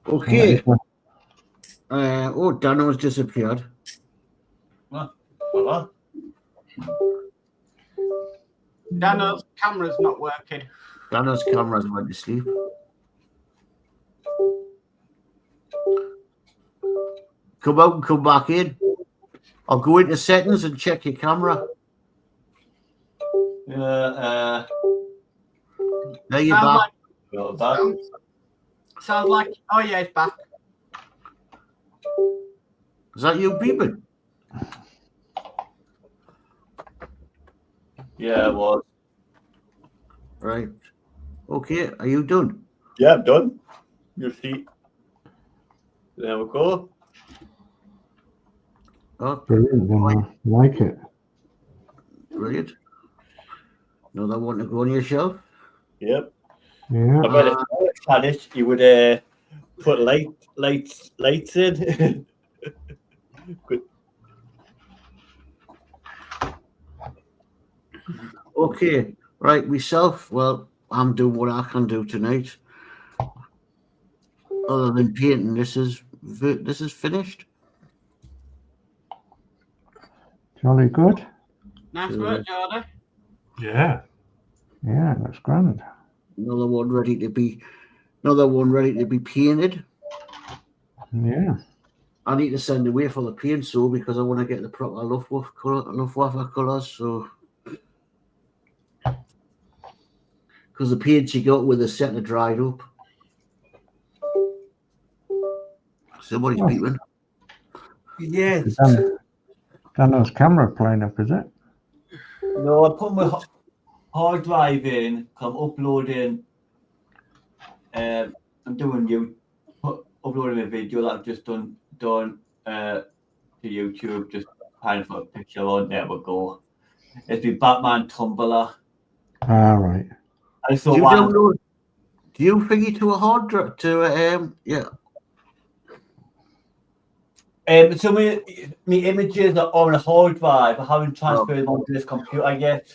Okay. Danno's disappeared. What? Danno's camera's not working. Danno's camera's went to sleep. Come out and come back in. I'll go into settings and check your camera. There you're back. Sounds like, oh yeah, it's back. Is that you beeping? Yeah, it was. Right. Okay, are you done? Yeah, I'm done. You see. There we go. Oh, Brilliant. I like it. brilliant. Another one to go on your shelf? Yep. Yeah. I bet if I had it, you would put lights in. Good. Okay, right, myself, well, I'm doing what I can do tonight. Other than painting, this is finished. Jolly good. Nice work, Geordie. Yeah. Yeah, that's grand. Another one ready to be painted. Yeah. I need to send away for the paint so because I want to get the proper Luftwaffe colours. So, because the paints you got with the centre dried up. Somebody's beeping. Yes. Danno's camera playing up, is it? No, I put my hard drive in. I'm uploading. I'm doing uploading a video that I've just done to YouTube. Just trying to put a picture on. There we go. It's the Batman Tumbler. Ah, right. I saw Do you thingy to a hard drive yeah? So my images are on a hard drive. I haven't transferred them to this computer yet.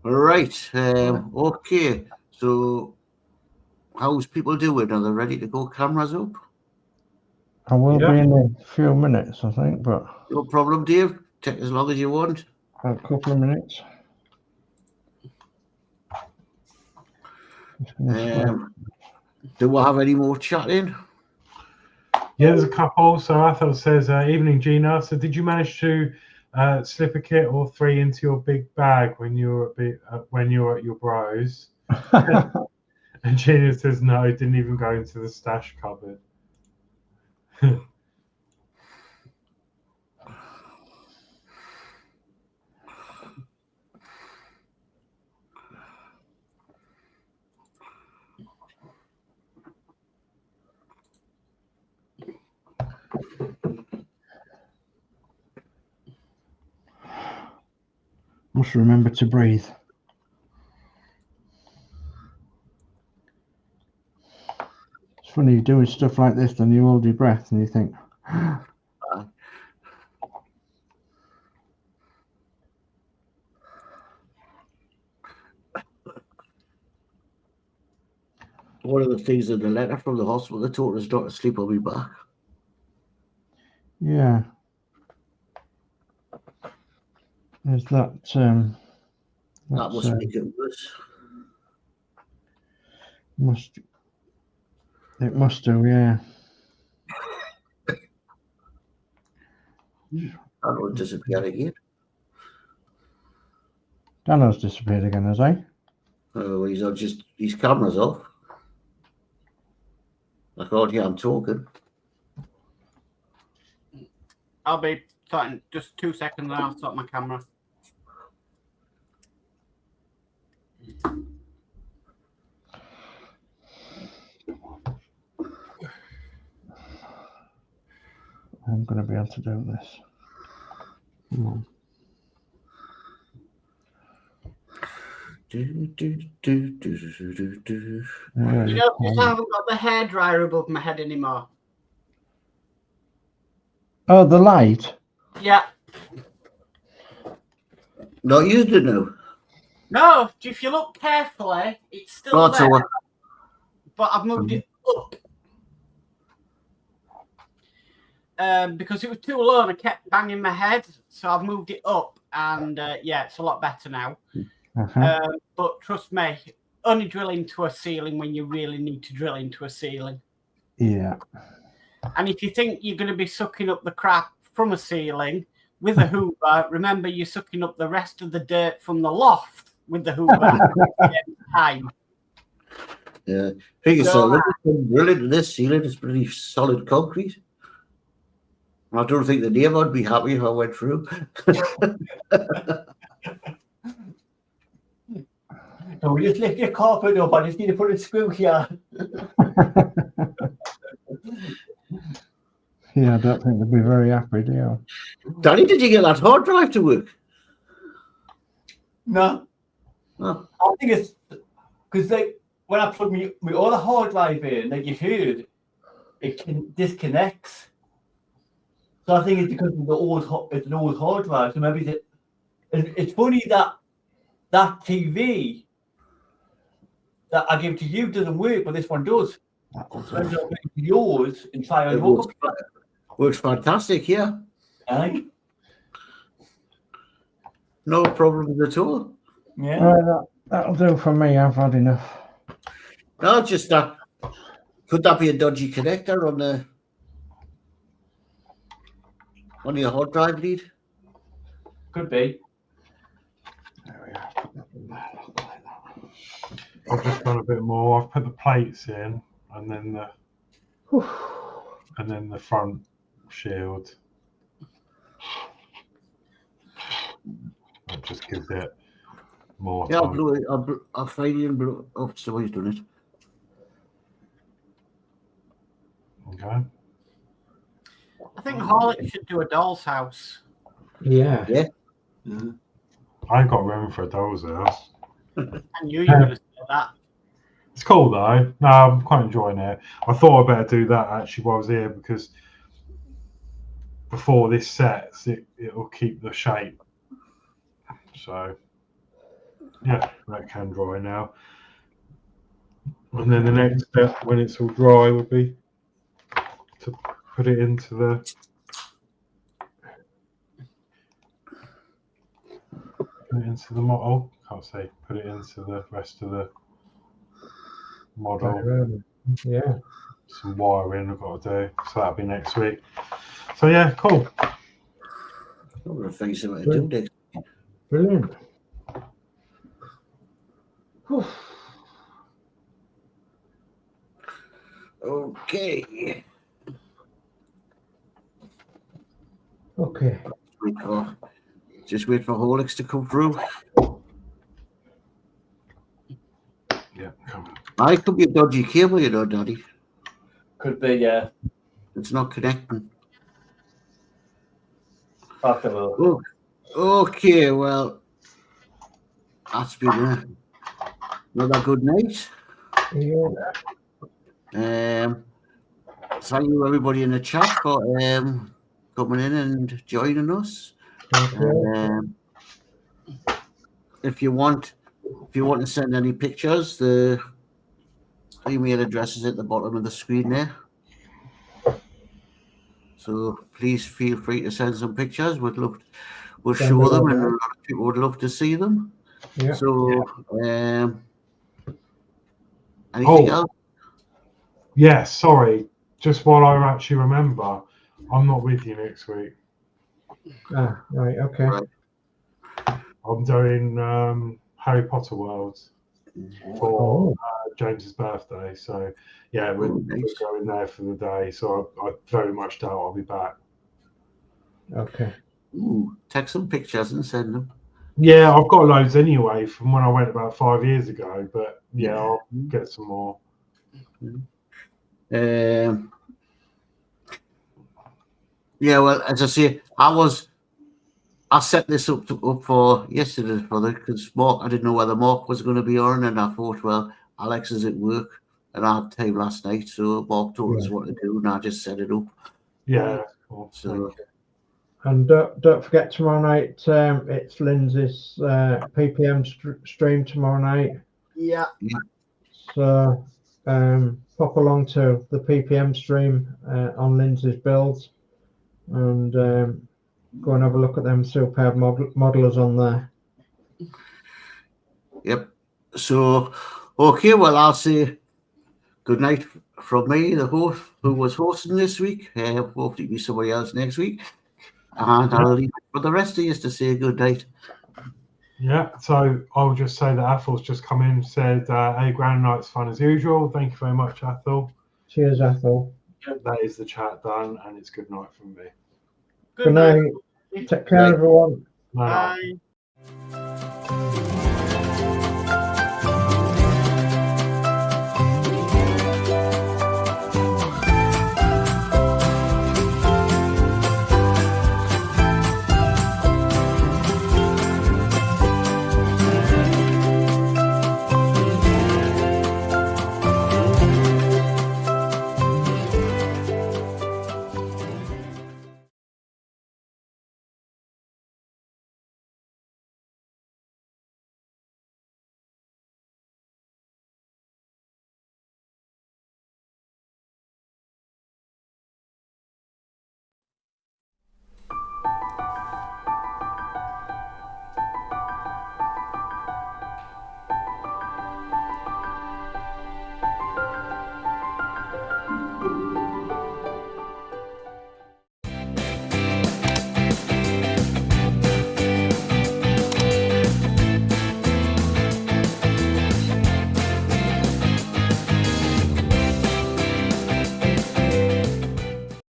All right. Okay. So, how's people doing? Are they ready to go? Cameras up? I will be in a few minutes, I think, but No problem, Dave. Take as long as you want. a couple of minutes. Do we have any more chatting? Yeah, there's a couple. So Athel says, evening, Gina. So did you manage to slip a kit or three into your big bag when you were at your bros? And Gina says, no, didn't even go into the stash cupboard. Must remember to breathe. when you're doing stuff like this, then you hold your breath and you think, one of the things in the letter from the hospital, they told us not to sleep on my back. yeah. There's that. That must make it worse. It must do, yeah. I don't disappear again. Danno's disappeared again, has he? Oh, he's not just his camera's off. I can't hear him talking. I'll be starting just 2 seconds and I'll stop my camera. I'm going to be able to do this. Come on. You know, I haven't got the hairdryer above my head anymore. Oh, the light? Yeah. Not used it now. No, if you look carefully, it's still there. But I've moved it up. Because it was too low and I kept banging my head. So I've moved it up and yeah, it's a lot better now. But trust me, only drill into a ceiling when you really need to drill into a ceiling. Yeah. And if you think you're going to be sucking up the crap from a ceiling with a hoover, remember you're sucking up the rest of the dirt from the loft with the hoover every time. Yeah. Think so. Drill into this ceiling. It's pretty solid concrete. I don't think the neighbour would be happy if I went through. So we just lift your carpet up. I just need to put a screw here. Yeah, I don't think they'd be very happy, do you? Danny, did you get that hard drive to work? No. Oh. I think it's because when I plug my other hard drive in, like you heard, it disconnects. So I think it's because of it's an old hard drive. So maybe it's funny that TV that I give to you doesn't work, but this one does. So I'm going to yours and try on your computer. Works fantastic, yeah. Aye. No problems at all. Yeah. That'll do for me. I've had enough. No, just that. Could that be a dodgy connector on your hard drive lead? Could be. I've just done a bit more. I've put the plates in, and then the front shield. That just gives it more Yeah, time. I'll fade it and blew it. Oh, so he's done it. Okay. I think Horlixs should do a doll's house. Yeah. Yeah. I ain't got room for a doll's house. I knew you were going to say that. It's cool though. No, I'm quite enjoying it. I thought I'd better do that actually while I was here because before this sets, it'll keep the shape. So yeah, that can dry now. And then the next step when it's all dry would be to put it into the model. Can't say put it into the rest of the model. Yeah. Some wiring I've got to do, so that'll be next week. So yeah, cool. I'm going to find something to do next. Brilliant. Okay. Okay. Just wait for Horlixs to come through. Yeah, come on. I could be a dodgy cable, you know, Daddy. Could be, yeah. It's not connecting. Possible. Oh, okay, well, that's been another good night. Yeah. thank you everybody in the chat for coming in and joining us. If you want to send any pictures, the email address is at the bottom of the screen there. So please feel free to send some pictures. We'll show them, and a lot of people would love to see them. Yeah. So anything else? Yeah, sorry. Just while I actually remember, I'm not with you next week. Ah, right, okay. Right. I'm doing Harry Potter World for James's birthday. So yeah, we're going there for the day. So I very much doubt I'll be back. Okay. Ooh, take some pictures and send them. Yeah, I've got loads anyway from when I went about 5 years ago. But yeah, I'll get some more. Yeah, well, as I say, I set this up for yesterday because Mark, I didn't know whether Mark was going to be on, and I thought, well, Alex is at work, and I had time last night, so Mark told us what to do, and I just set it up. Yeah, cool. So. And don't forget tomorrow night, it's Lindsey's PPM stream tomorrow night. Yeah. So pop along to the PPM stream on Lindsey's builds, and go and have a look at them superb modelers on there. Yep. So, okay, well, I'll say good night from me, the host who was hosting this week. Hopefully it'll be somebody else next week. And I'll leave it for the rest of you to say good night. Yeah, so I'll just say that Athel's just come in and said, hey, grand night's fun as usual. Thank you very much, Athel. Cheers, Athel. That is the chat done, and it's good night from me. Good night. Take care, everyone. Bye. Bye.